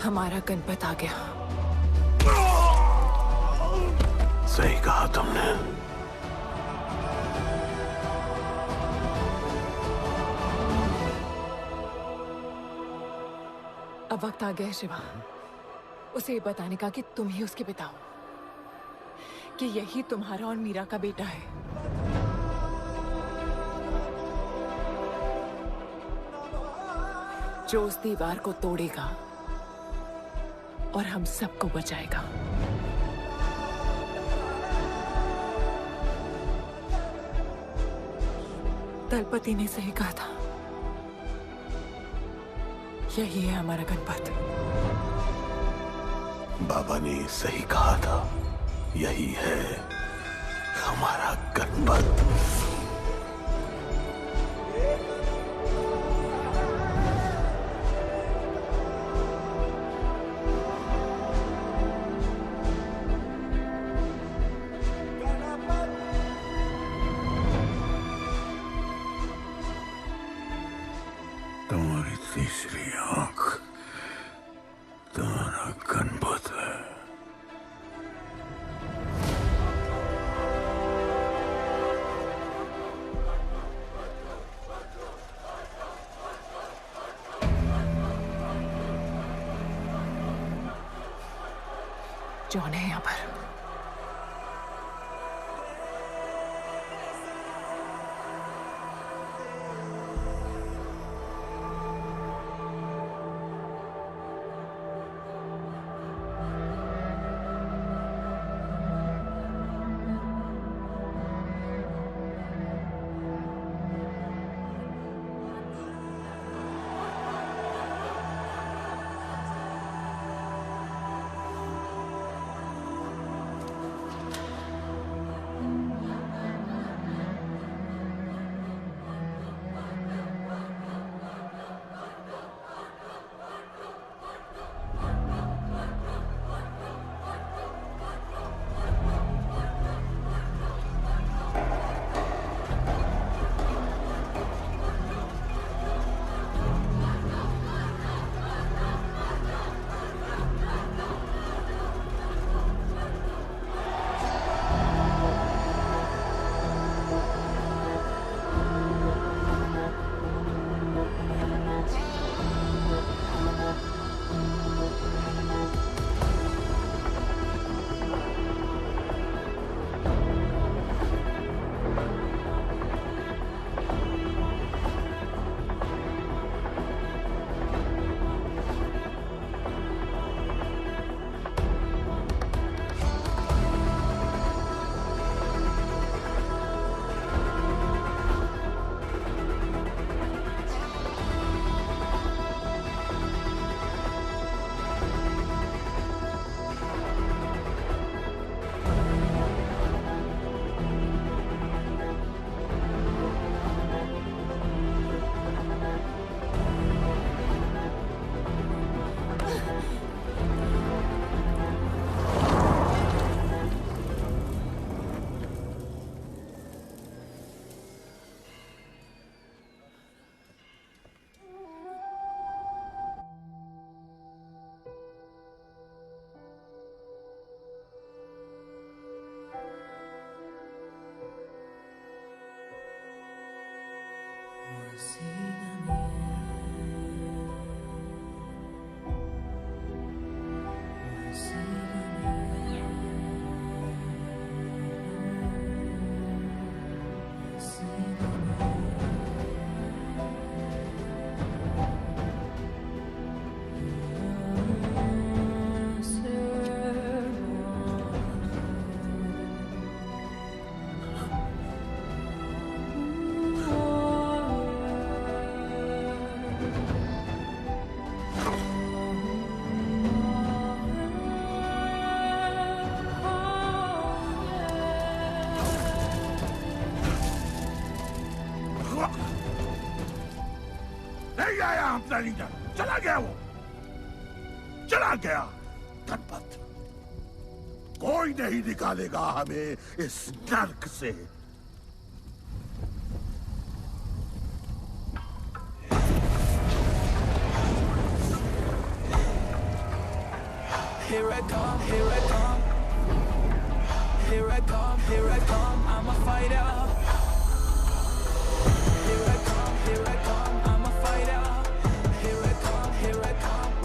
हमारा गणपत आ गया। सही कहा तुमने। अब वक्त आ गया है शिवा, उसे ये बताने का कि तुम ही उसके पिता हो, कि यही तुम्हारा और मीरा का बेटा है। जो उस दीवार को तोड़ेगा और हम सबको बचाएगा। दलपति ने सही कहा था, यही है हमारा गणपत। बाबा ने सही कहा था, यही है हमारा गणपत। तुम्हारी तीसरी आंख तुम्हारा गणपत है। जॉन है यहाँ पर। नहीं आया अपना लीडर, चला गया वो, चला गया। गणपत, कोई नहीं निकालेगा हमें इस नर्क से। Here I come, here I come. Here I come, here I come. I'm a fighter. Here I come, here I come. I'm a fighter. Here I come, here I come.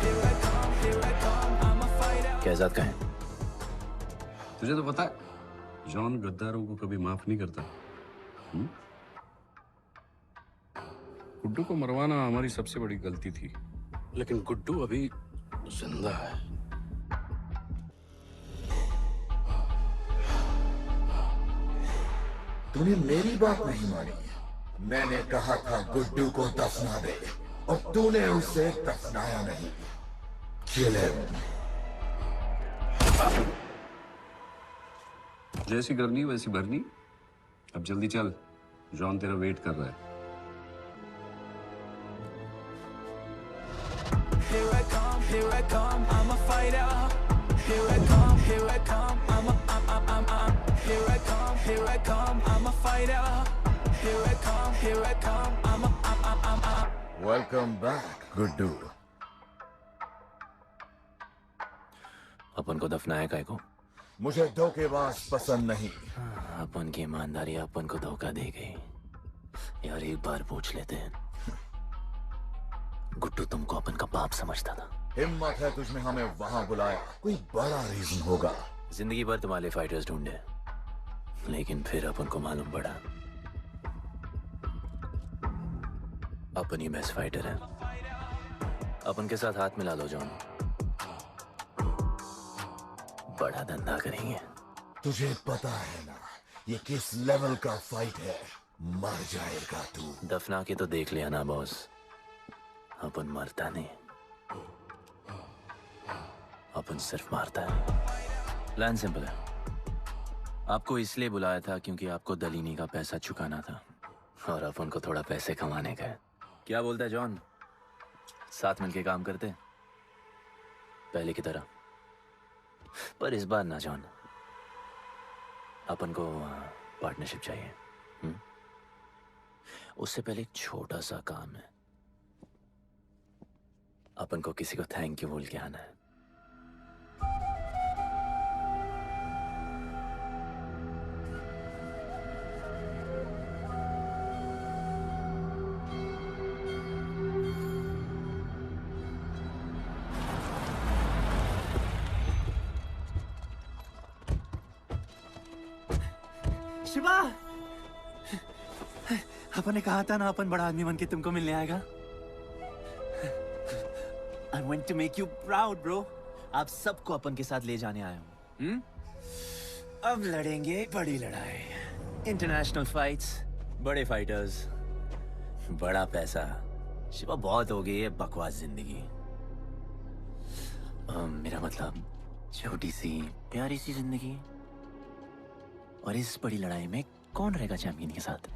Here I come, here I come. I'm a fighter. Kaizad का है? तुझे तो पता है John गद्दारों को कभी माफ नहीं करता। गुड्डू को मरवाना हमारी सबसे बड़ी गलती थी, लेकिन गुड्डू अभी जिंदा है। तूने मेरी बात नहीं मानी। मैंने कहा था गुड्डू को दफना दे और तूने उसे दफनाया नहीं। Kill him. जैसी करनी वैसी भरनी। अब जल्दी चल, जॉन तेरा वेट कर रहा है। Here I come, here I come. I'm a fighter. Here I come, here I come. I'm here I come, here I come. I'm a fighter. Here I come, here I come. I'm Welcome back, Guddu. अपन को दफनाया काय को? मुझे धोखेबाज पसंद नहीं। अपन की ईमानदारी अपन को धोखा दे गई। यार एक बार पूछ लेते हैं, गुड्डू तुमको अपन का बाप समझता था। हिम्मत है तुझमें हमें वहां बुलाया, कोई बड़ा रीजन होगा। जिंदगी भर तुम्हारे फाइटर्स ढूंढे, लेकिन फिर अपन को मालूम पड़ा अपन ही बेस्ट फाइटर है। अपन के साथ हाथ मिला लो जॉन, बड़ा धंधा करेंगे। तुझे पता है ना ये किस लेवल का फाइट है? मर जाएगा तू। दफना के तो देख लिया ना बॉस, अपन मरता नहीं, अपन सिर्फ मारता है। प्लान सिंपल है। आपको इसलिए बुलाया था क्योंकि आपको दलीनी का पैसा चुकाना था और अपन को थोड़ा पैसे कमाने का है। क्या बोलता है जॉन? साथ मिलके काम करते पहले की तरह। पर इस बार ना जॉन, अपन को पार्टनरशिप चाहिए। उससे पहले एक छोटा सा काम है। अपन को किसी को थैंक यू बोल के आना है। शिवा, अपन ने कहा था ना अपन बड़ा आदमी बन के तुमको मिलने आएगा। I want to make you proud, bro. आप सबको अपन के साथ ले जाने आया हूँ। अब लड़ेंगे बड़ी लड़ाई। इंटरनेशनल फाइट्स, बड़े फाइटर्स, बड़ा पैसा। शिवा बहुत हो गई है बकवास जिंदगी। मेरा मतलब छोटी सी प्यारी सी जिंदगी। और इस बड़ी लड़ाई में कौन रहेगा चैंपियन के साथ?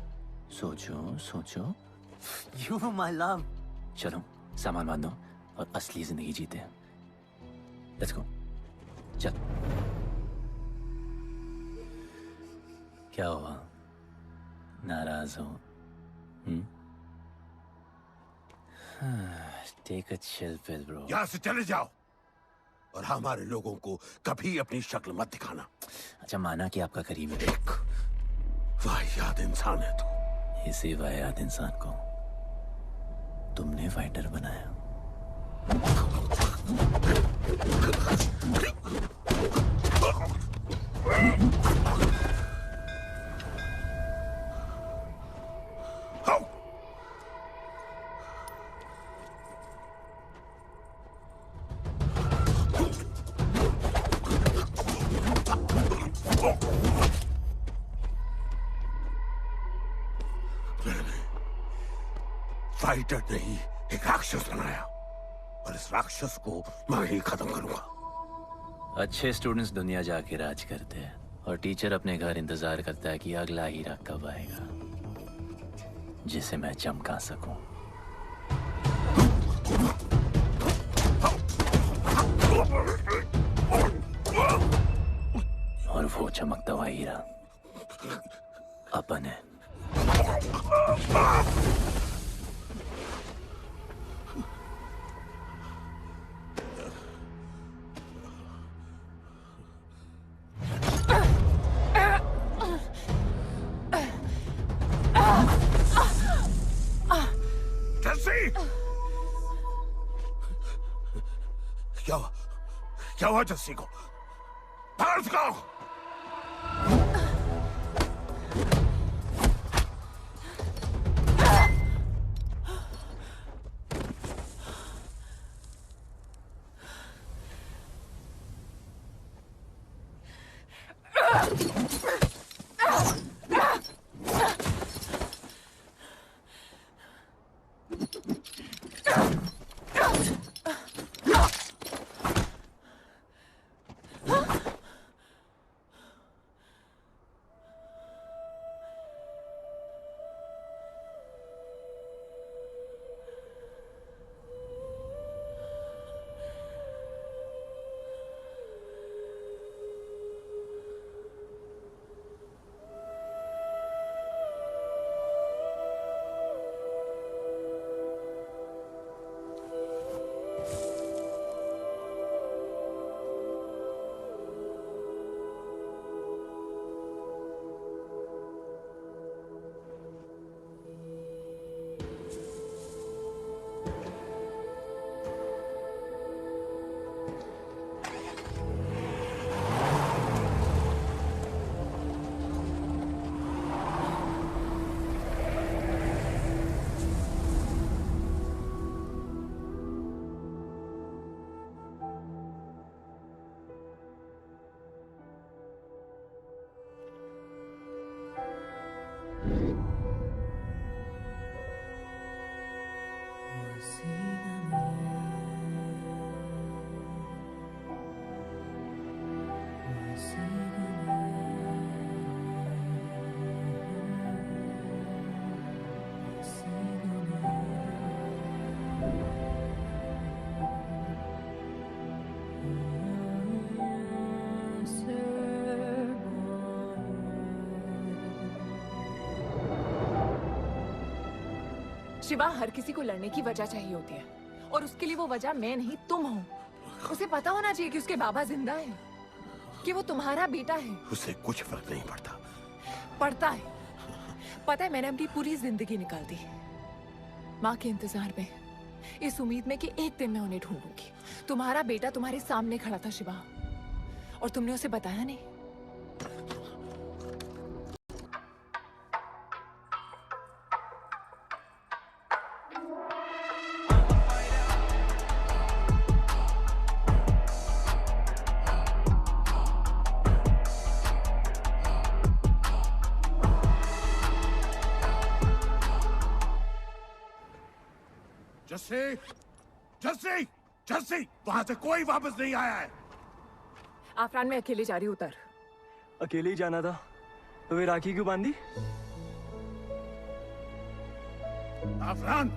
सोचो सोचो। You my love. चलो सामान बांधो और असली जिंदगी जीते हैं। Let's go. चल। क्या हुआ? नाराज हो? Take a chill pill, bro. यहाँ से चले जाओ और हमारे लोगों को कभी अपनी शक्ल मत दिखाना। अच्छा माना कि आपका करीब है। वाहियात इंसान है तू। इसी वाहियात इंसान को तुमने फाइटर बनाया। फाइटर नहीं, एक राक्षस बनाया और इस राक्षस को मैं ही खत्म करूंगा। अच्छे स्टूडेंट्स दुनिया जाके राज करते हैं और टीचर अपने घर इंतजार करता है कि अगला हीरा कब आएगा जिसे मैं चमका सकूं। और वो चमकता हुआ हीरा अपन है। क्या हुआ जस्सी को? बाहर उसको! शिवा, हर किसी को लड़ने की वजह चाहिए होती है और उसके लिए वो वजह मैं नहीं तुम हो। उसे पता होना चाहिए कि उसके बाबा जिंदा है, कि वो तुम्हारा बेटा है। उसे कुछ फर्क नहीं पड़ता। पड़ता है। पता है, मैंने अपनी पूरी जिंदगी निकाल दी माँ के इंतजार में, इस उम्मीद में कि एक दिन मैं उन्हें ढूंढूंगी। तुम्हारा बेटा तुम्हारे सामने खड़ा था शिवा, और तुमने उसे बताया नहीं। जस्सी, जस्सी, जस्सी, वहां से कोई वापस नहीं आया है। आफरान, मैं अकेले जा रही हूँ। उतर। अकेले ही जाना था तो वे राखी क्यों बांधी? आफरान!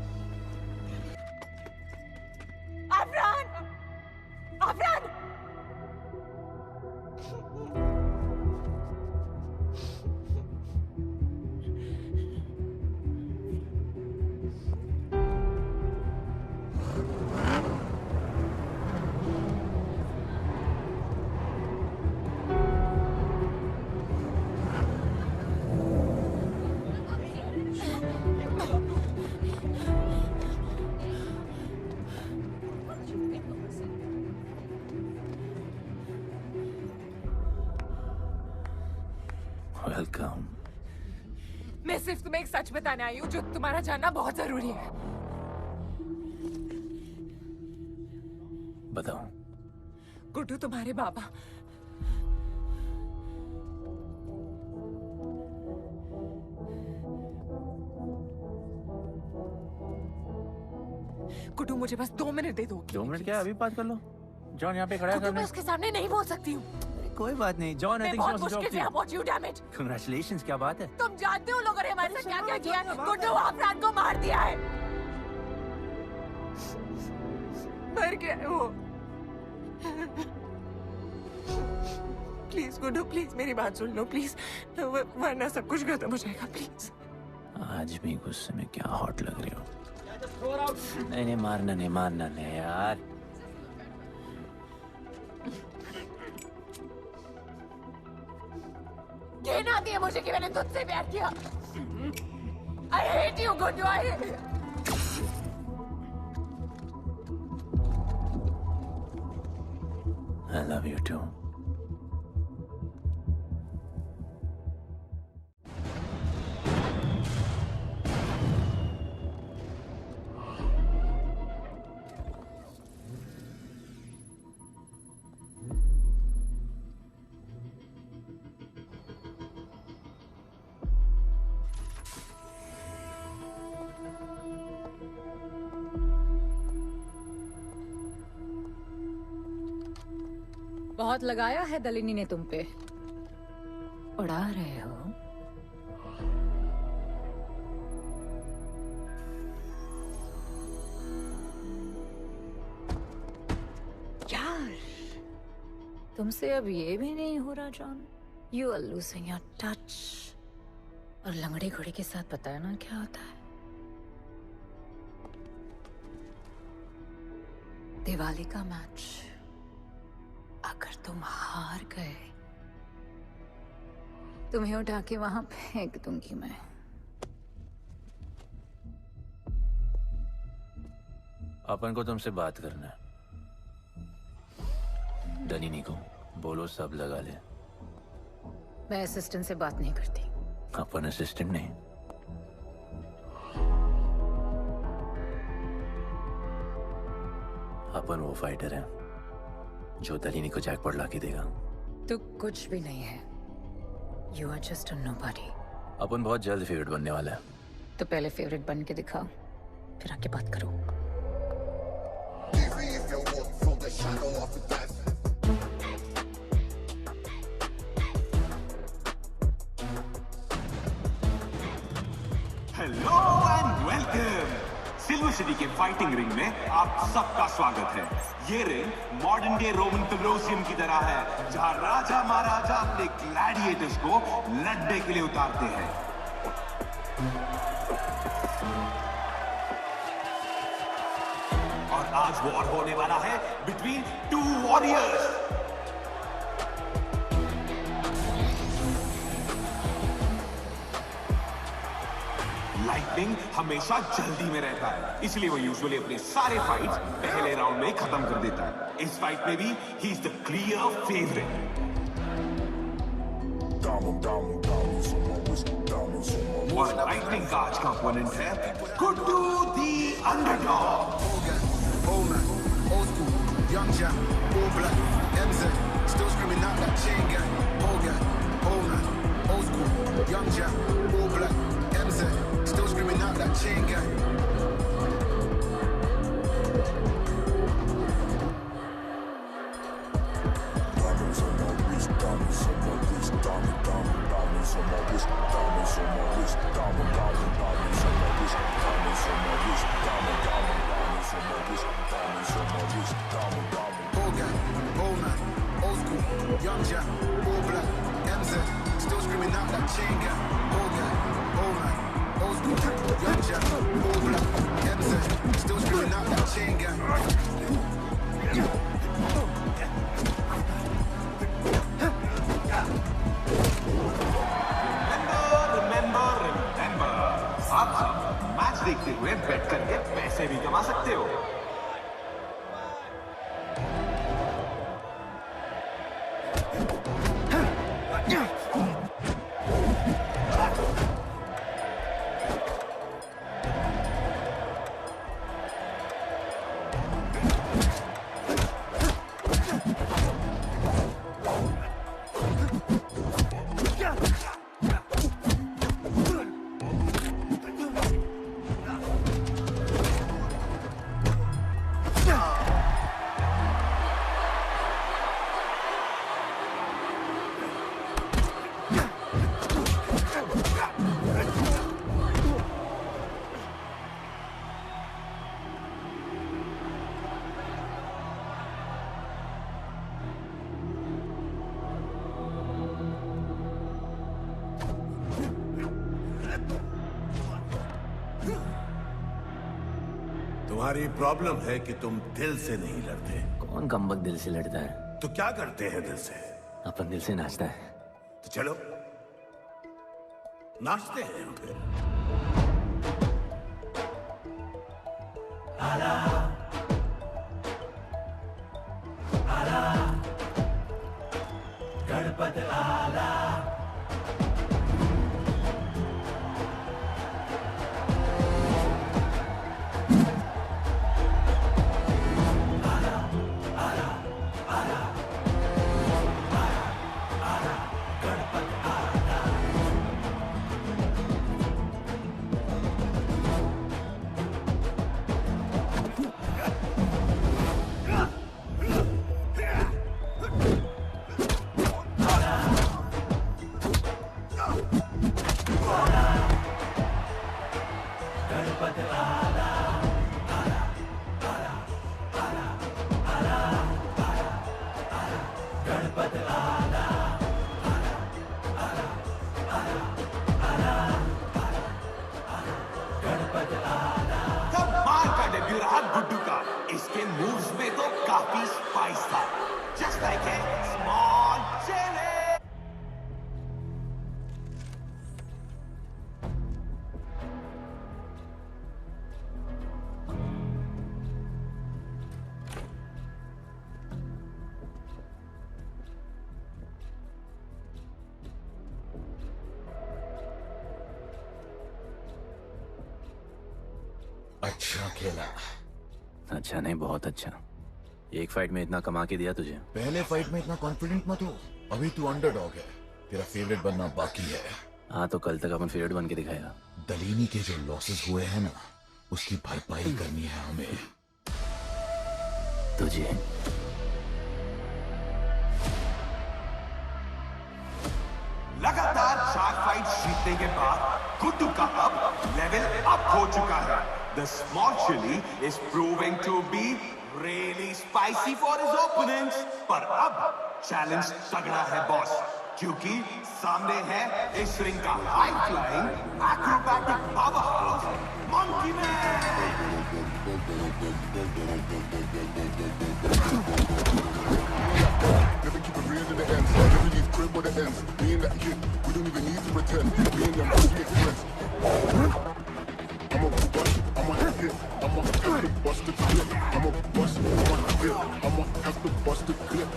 आफरान! आफरान! वेलकम। मैं सिर्फ तुम्हें एक सच बताने आई हूँ जो तुम्हारा जानना बहुत जरूरी है। बताओ। गुड्डू तुम्हारे बाबा गुड्डू, मुझे बस 2 मिनट दे दो। 2 मिनट क्या, अभी बात कर लो। जॉन यहाँ पे खड़ा है गुड्डू, मैं उसके सामने नहीं बोल सकती हूँ। कोई बात नहीं जॉन, मैं बहुत मुश्किल say about you, damn it. Congratulations, क्या बात है। तुम जानते हो लोगों ने हमारे साथ क्या-क्या किया है। गुड्डू आफरान को मार दिया है। मर गया है वो। प्लीज गुड्डू, प्लीज मेरी बात सुन लो प्लीज, वरना सब कुछ खत्म हो जाएगा प्लीज। आज भी गुस्से में क्या हॉट लग रही हो। नहीं मारना नहीं यार। घिन आती है मुझे कि मैंने तुझसे प्यार किया। I hate you, Guddu, I love you too. बहुत लगाया है दलिनी ने तुम पे। उड़ा रहे हो। यार, तुमसे अब ये भी नहीं हो रहा John. You are losing your touch. और लंगड़ी घोड़ी के साथ पता है ना क्या होता है। दिवाली का मैच अगर तुम हार गए, तुम्हें उठा के वहां फेंक दूंगी मैं। अपन को तुमसे बात करना है। दलिनी को बोलो सब लगा ले। मैं असिस्टेंट से बात नहीं करती। अपन असिस्टेंट नहीं, अपन वो फाइटर है जो दलिनी को जैकपॉट लाके देगा। तू कुछ भी नहीं है। You are just a nobody. अपन बहुत जल्द फेवरेट बनने वाला है। तो पहले फेवरेट बन के दिखाओ, फिर आके बात करो। Hello and welcome. Silver city के फाइटिंग रिंग में आप सबका स्वागत है। ये ring modern day Roman Colosseum की तरह है, जहां राजा महाराजा अपने ग्लैडिएटर्स को लड़ने के लिए उतारते हैं। और आज वॉर होने वाला है बिटवीन 2 वॉरियर्स। लाइटनिंग हमेशा जल्दी में रहता है, इसलिए वो यूजुअली अपने सारे फाइट्स पहले राउंड में खत्म कर देता है। इस फाइट में भी he is the clear favourite. और लाइटनिंग का आज का ओपोनेंट है गुड्डू दी underdog. Young Jack, all black, MZ, still screaming out that chain gang. Old man, old school. Young Jack, all black, MZ, still screaming out that chain gang. Diamonds on my wrist, diamonds on my wrist, diamonds on my wrist, diamonds on my wrist, diamonds on my wrist, diamonds on my wrist, diamonds on my wrist, diamond. Old gang, old man, old school, young Jack, all black, MZ, still screaming out that chain gang. Old gang, old man, old school, young Jack, all black, MZ, still screaming out that chain gang. Remember, आप match देखते हुए बेट करके पैसे भी कमा सकते हो। तुम्हारी प्रॉब्लम है कि तुम दिल से नहीं लड़ते। कौन कमबख्त दिल से लड़ता है? तो क्या करते हैं दिल से? अपन दिल से नाचता है। तो चलो नाचते हैं हम फिर। गणपत आला गुड्डू का इसके मूव्स में तो काफी स्पाइस था। Just like a small chilli. अच्छा खेला। अच्छा नहीं, बहुत अच्छा। एक फाइट में इतना कमा के दिया तुझे। पहले फाइट में इतना कॉन्फिडेंट मत हो, अभी तू अंडरडॉग है, तेरा फेवरेट बनना बाकी है। हाँ तो कल तक अपन फेवरेट बन के दिखाएगा। दलीनी के जो लॉसेस हुए हैं ना, उसकी भरपाई करनी है हमें। तुझे लगातार 4 फाइट जीतने के बाद गुड्डू का अब लेवल अप हो चुका है। The small chili is proving to be really spicy for his opponents. पर अब चैलेंज तगड़ा है बॉस, क्योंकि सामने है इस रिंग का high flying acrobatic powerhouse monkey man. Never keep it real to the end. Never leave crib where the ends. Me and that kid, we don't even need to pretend. Me and them just make friends. I'm a bust, I'm a hit, I'm a have to bust the clip. I'm a bust, I'm a hit, I'm a have to bust the clip.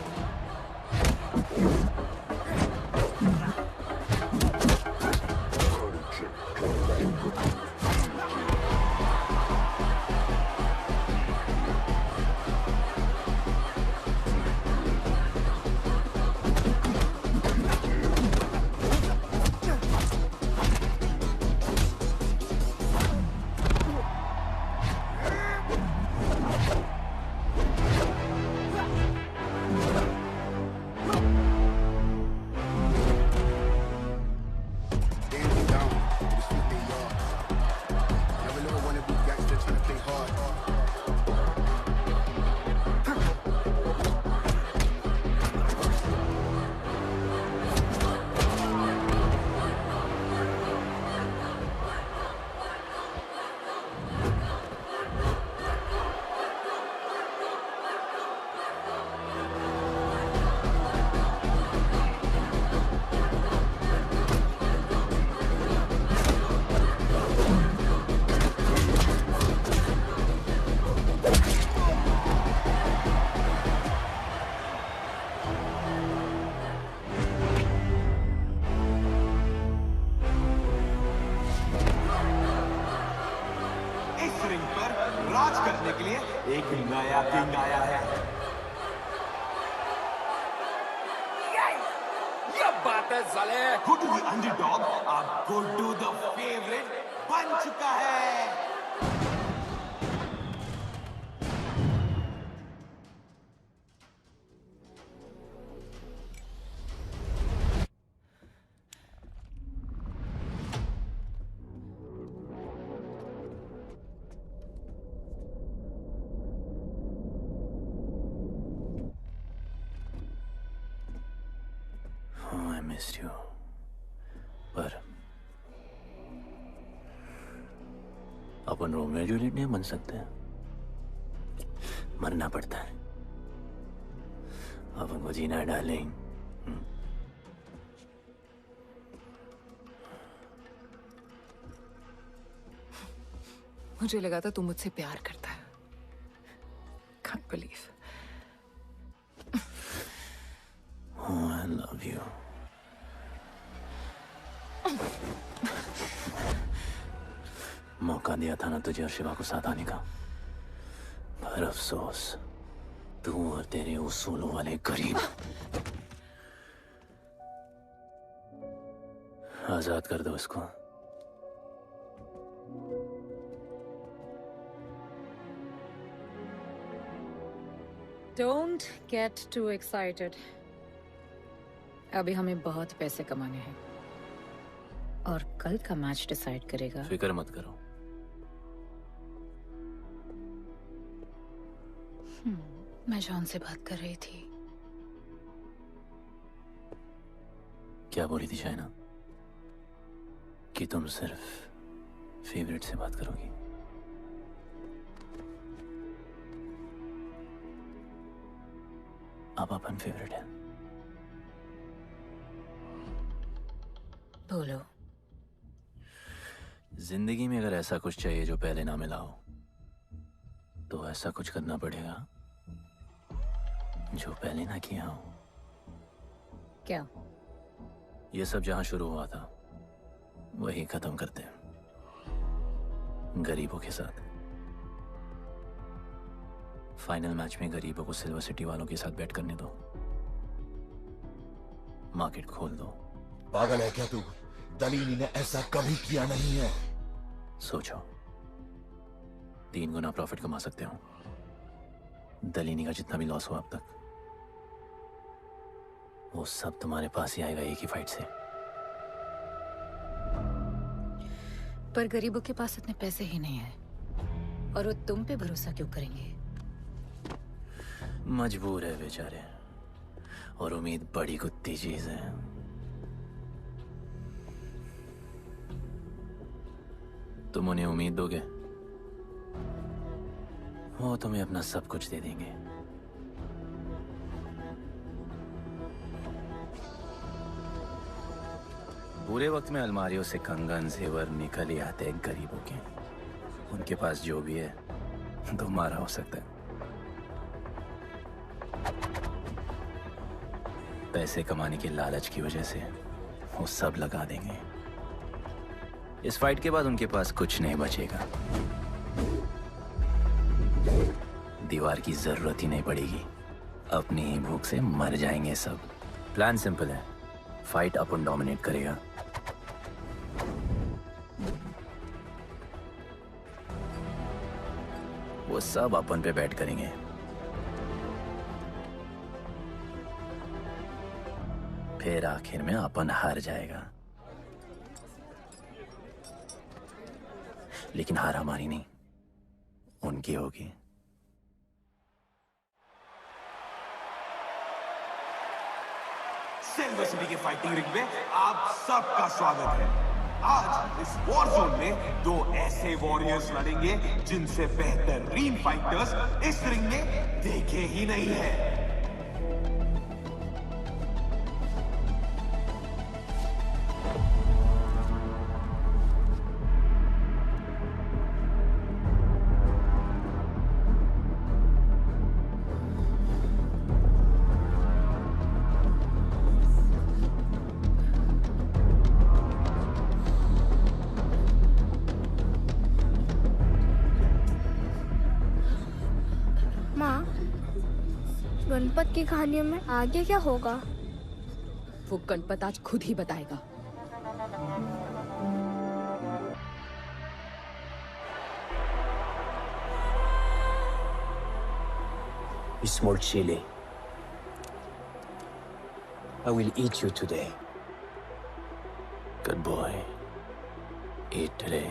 राज करने के लिए एक नया king आया है। ये बात है साले। गुड्डू द अंडरडॉग अब गुड्डू द फेवरेट बन चुका है। missed you. पर अपन रोमियो जूलियट नहीं बन सकते। मरना पड़ता है। अब उनको जीना है डार्लिंग। मुझे लगा था तू मुझसे प्यार करता है। Can't believe. Oh, I love you. मौका दिया था ना तुझे और शिवा को साथ आने का, पर अफसोस तू और तेरे उसूलों वाले गरीब। आजाद कर दो इसको। Don't get too excited. अभी हमें बहुत पैसे कमाने हैं और कल का मैच डिसाइड करेगा। फिक्र मत करो। मैं जॉन से बात कर रही थी। क्या बोली थी शाइना? कि तुम सिर्फ फेवरेट से बात करोगी। आप अपन फेवरेट है। बोलो। जिंदगी में अगर ऐसा कुछ चाहिए जो पहले ना मिला हो, तो ऐसा कुछ करना पड़ेगा जो पहले ना किया हो। क्या? ये सब जहां शुरू हुआ था वही खत्म करते हैं, गरीबों के साथ। फाइनल मैच में गरीबों को सिल्वर सिटी वालों के साथ बैट करने दो, मार्केट खोल दो। पागल है क्या तू? दलीनी ने ऐसा कभी किया नहीं है। सोचो, 3 गुना प्रॉफिट कमा सकते हो। दलीनी का जितना भी लॉस हुआ अब तक, वो सब तुम्हारे पास ही आएगा एक ही फाइट से। पर गरीबों के पास इतने पैसे ही नहीं है, और वो तुम पे भरोसा क्यों करेंगे? मजबूर है बेचारे, और उम्मीद बड़ी कुत्ती चीज है। तुम उन्हें उम्मीद दोगे, वो तुम्हें अपना सब कुछ दे देंगे। बुरे वक्त में अलमारियों से कंगन जेवर निकल ही आते हैं गरीबों के। उनके पास जो भी है तुम्हारा हो सकता है। पैसे कमाने की लालच की वजह से वो सब लगा देंगे। इस फाइट के बाद उनके पास कुछ नहीं बचेगा। दीवार की जरूरत ही नहीं पड़ेगी, अपनी ही भूख से मर जाएंगे सब। प्लान सिंपल है, फाइट अपन डोमिनेट करेगा। वो सब अपन पे बैट करेंगे। फिर आखिर में अपन हार जाएगा, लेकिन हार हमारी नहीं, उनकी होगी। सिल्वर सिटी के फाइटिंग रिंग में आप सबका स्वागत है। आज इस वॉर जोन में 2 ऐसे वॉरियर्स लड़ेंगे जिनसे बेहतरीन फाइटर्स इस रिंग में देखे ही नहीं है। गणपत की कहानियों में आगे क्या होगा? वो गणपत आज खुद ही बताएगा। Small chili. I will eat you today. Good boy. Eat today.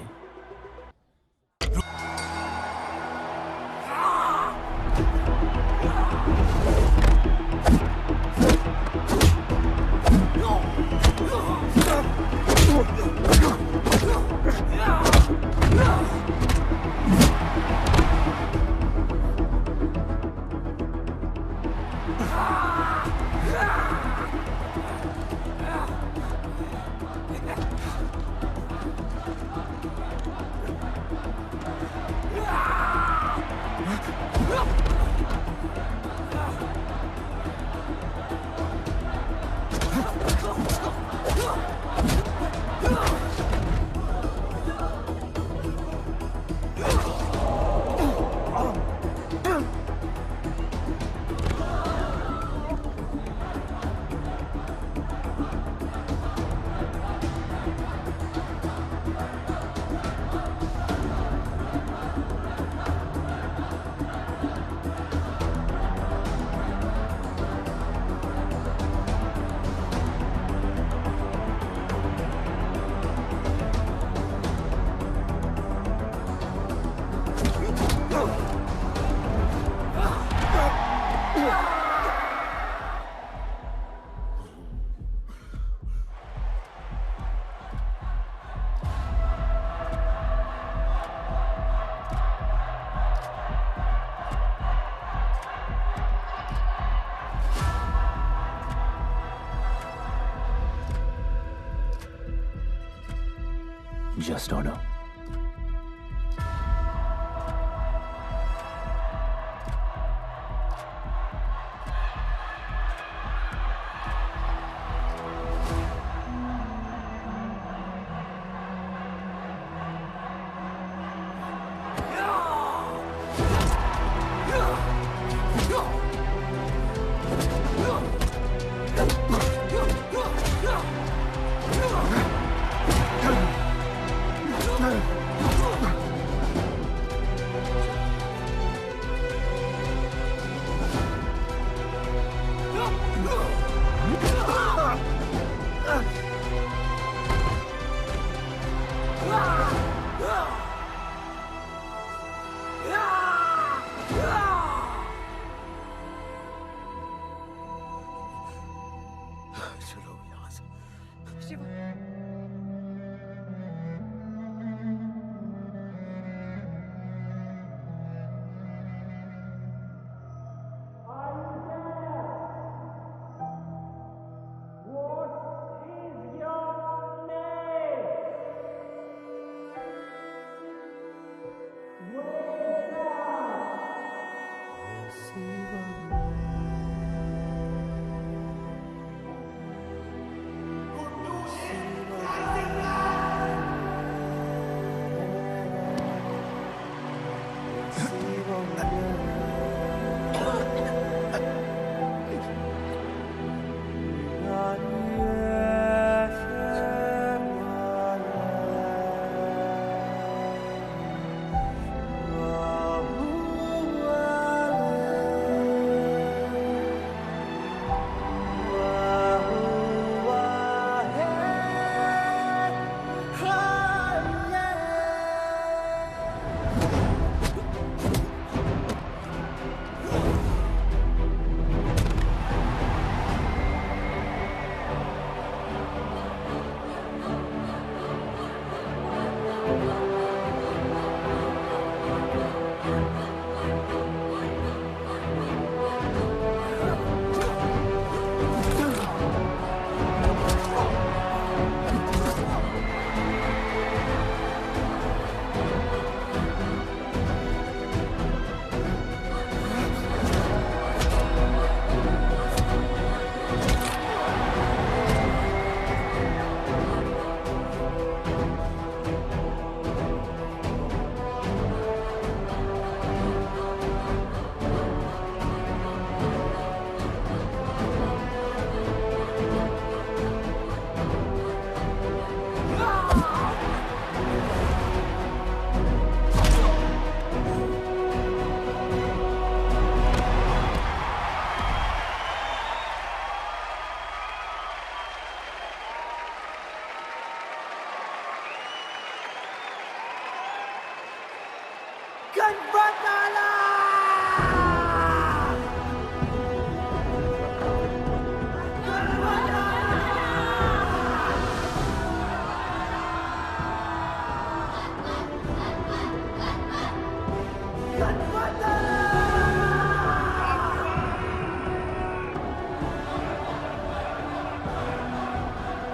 Just order.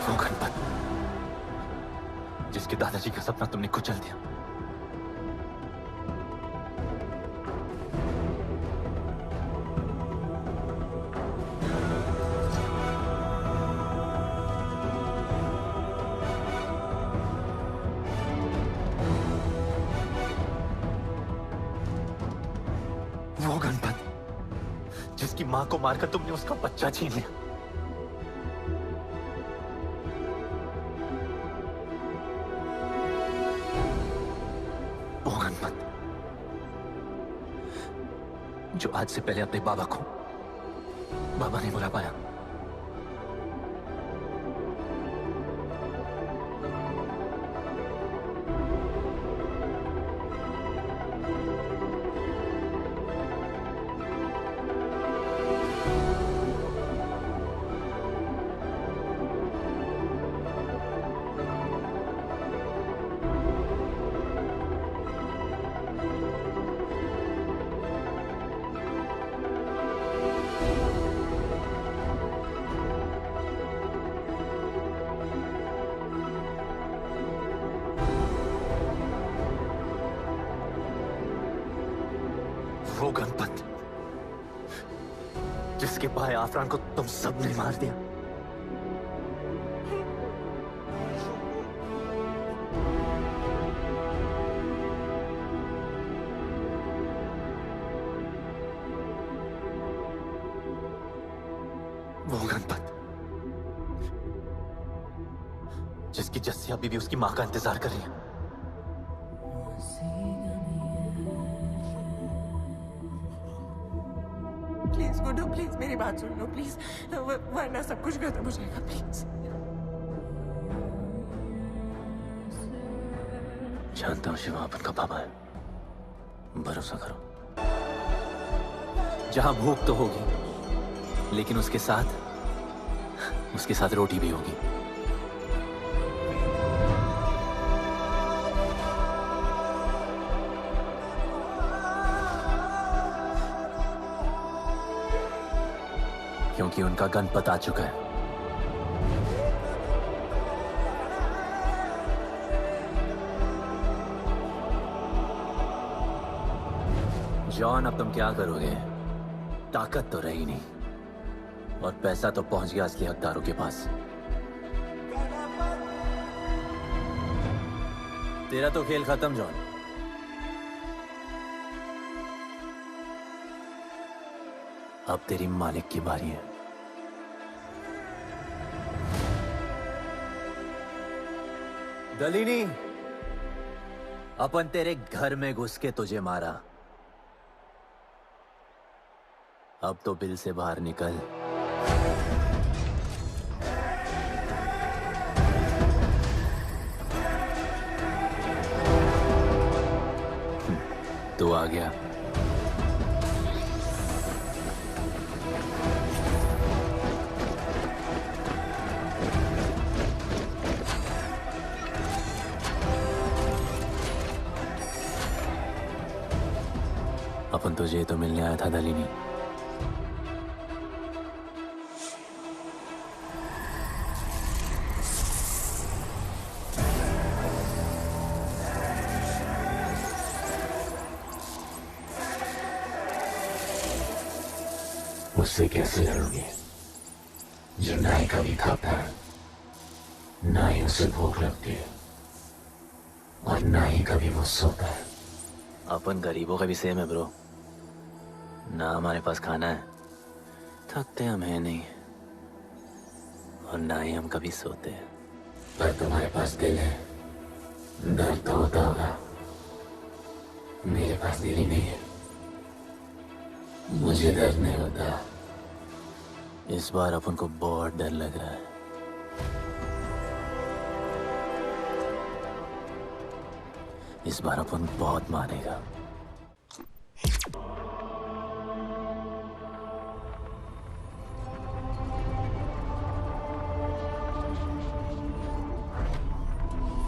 वो गणपत जिसके दादाजी का सपना तुमने कुचल दिया। वो गणपत जिसकी मां को मारकर तुमने उसका बच्चा छीन लिया। वो गणपत जो आज से पहले अपने बाबा को बाबा नहीं बुला पाया। वो गणपत जिसके भाई आफरान को तुम सबने मार दिया। वो गणपत जिसकी जस्सिया बीबी उसकी मां का इंतजार कर रही है। प्लीज गुड्डू, प्लीज मेरी बात सुन लो प्लीज, वरना सब कुछ खत्म हो जाएगा प्लीज। जानता हूं शिवा अपन का पापा है, भरोसा करो। जहां भूख तो होगी, लेकिन उसके साथ रोटी भी होगी। क्योंकि उनका गणपत आ चुका है। जॉन, अब तुम क्या करोगे? ताकत तो रही नहीं और पैसा तो पहुंच गया असली हकदारों के पास। तेरा तो खेल खत्म जॉन। अब तेरी मालिक की बारी है। दलीनी, अपन तेरे घर में घुस के तुझे मारा, अब तो बिल से बाहर निकल। तू आ गया। अपन तुझे तो मिलने आया था दलीनी। उससे कैसे लड़ोगे जो ना ही कभी खाता है, ना ही उसे भूख लगती है और ना ही कभी वो सोता है। अपन गरीबों का भी सेम है ब्रो। ना हमारे पास खाना है, थकते हम है नहीं, और ना ही हम कभी सोते हैं। पर तुम्हारे पास दिल है, दर्द तो होता होगा। मेरे पास दिल ही नहीं है, मुझे दर्द नहीं होता। इस बार अपन को बहुत डर लग रहा है। इस बार अपन बहुत मारेगा।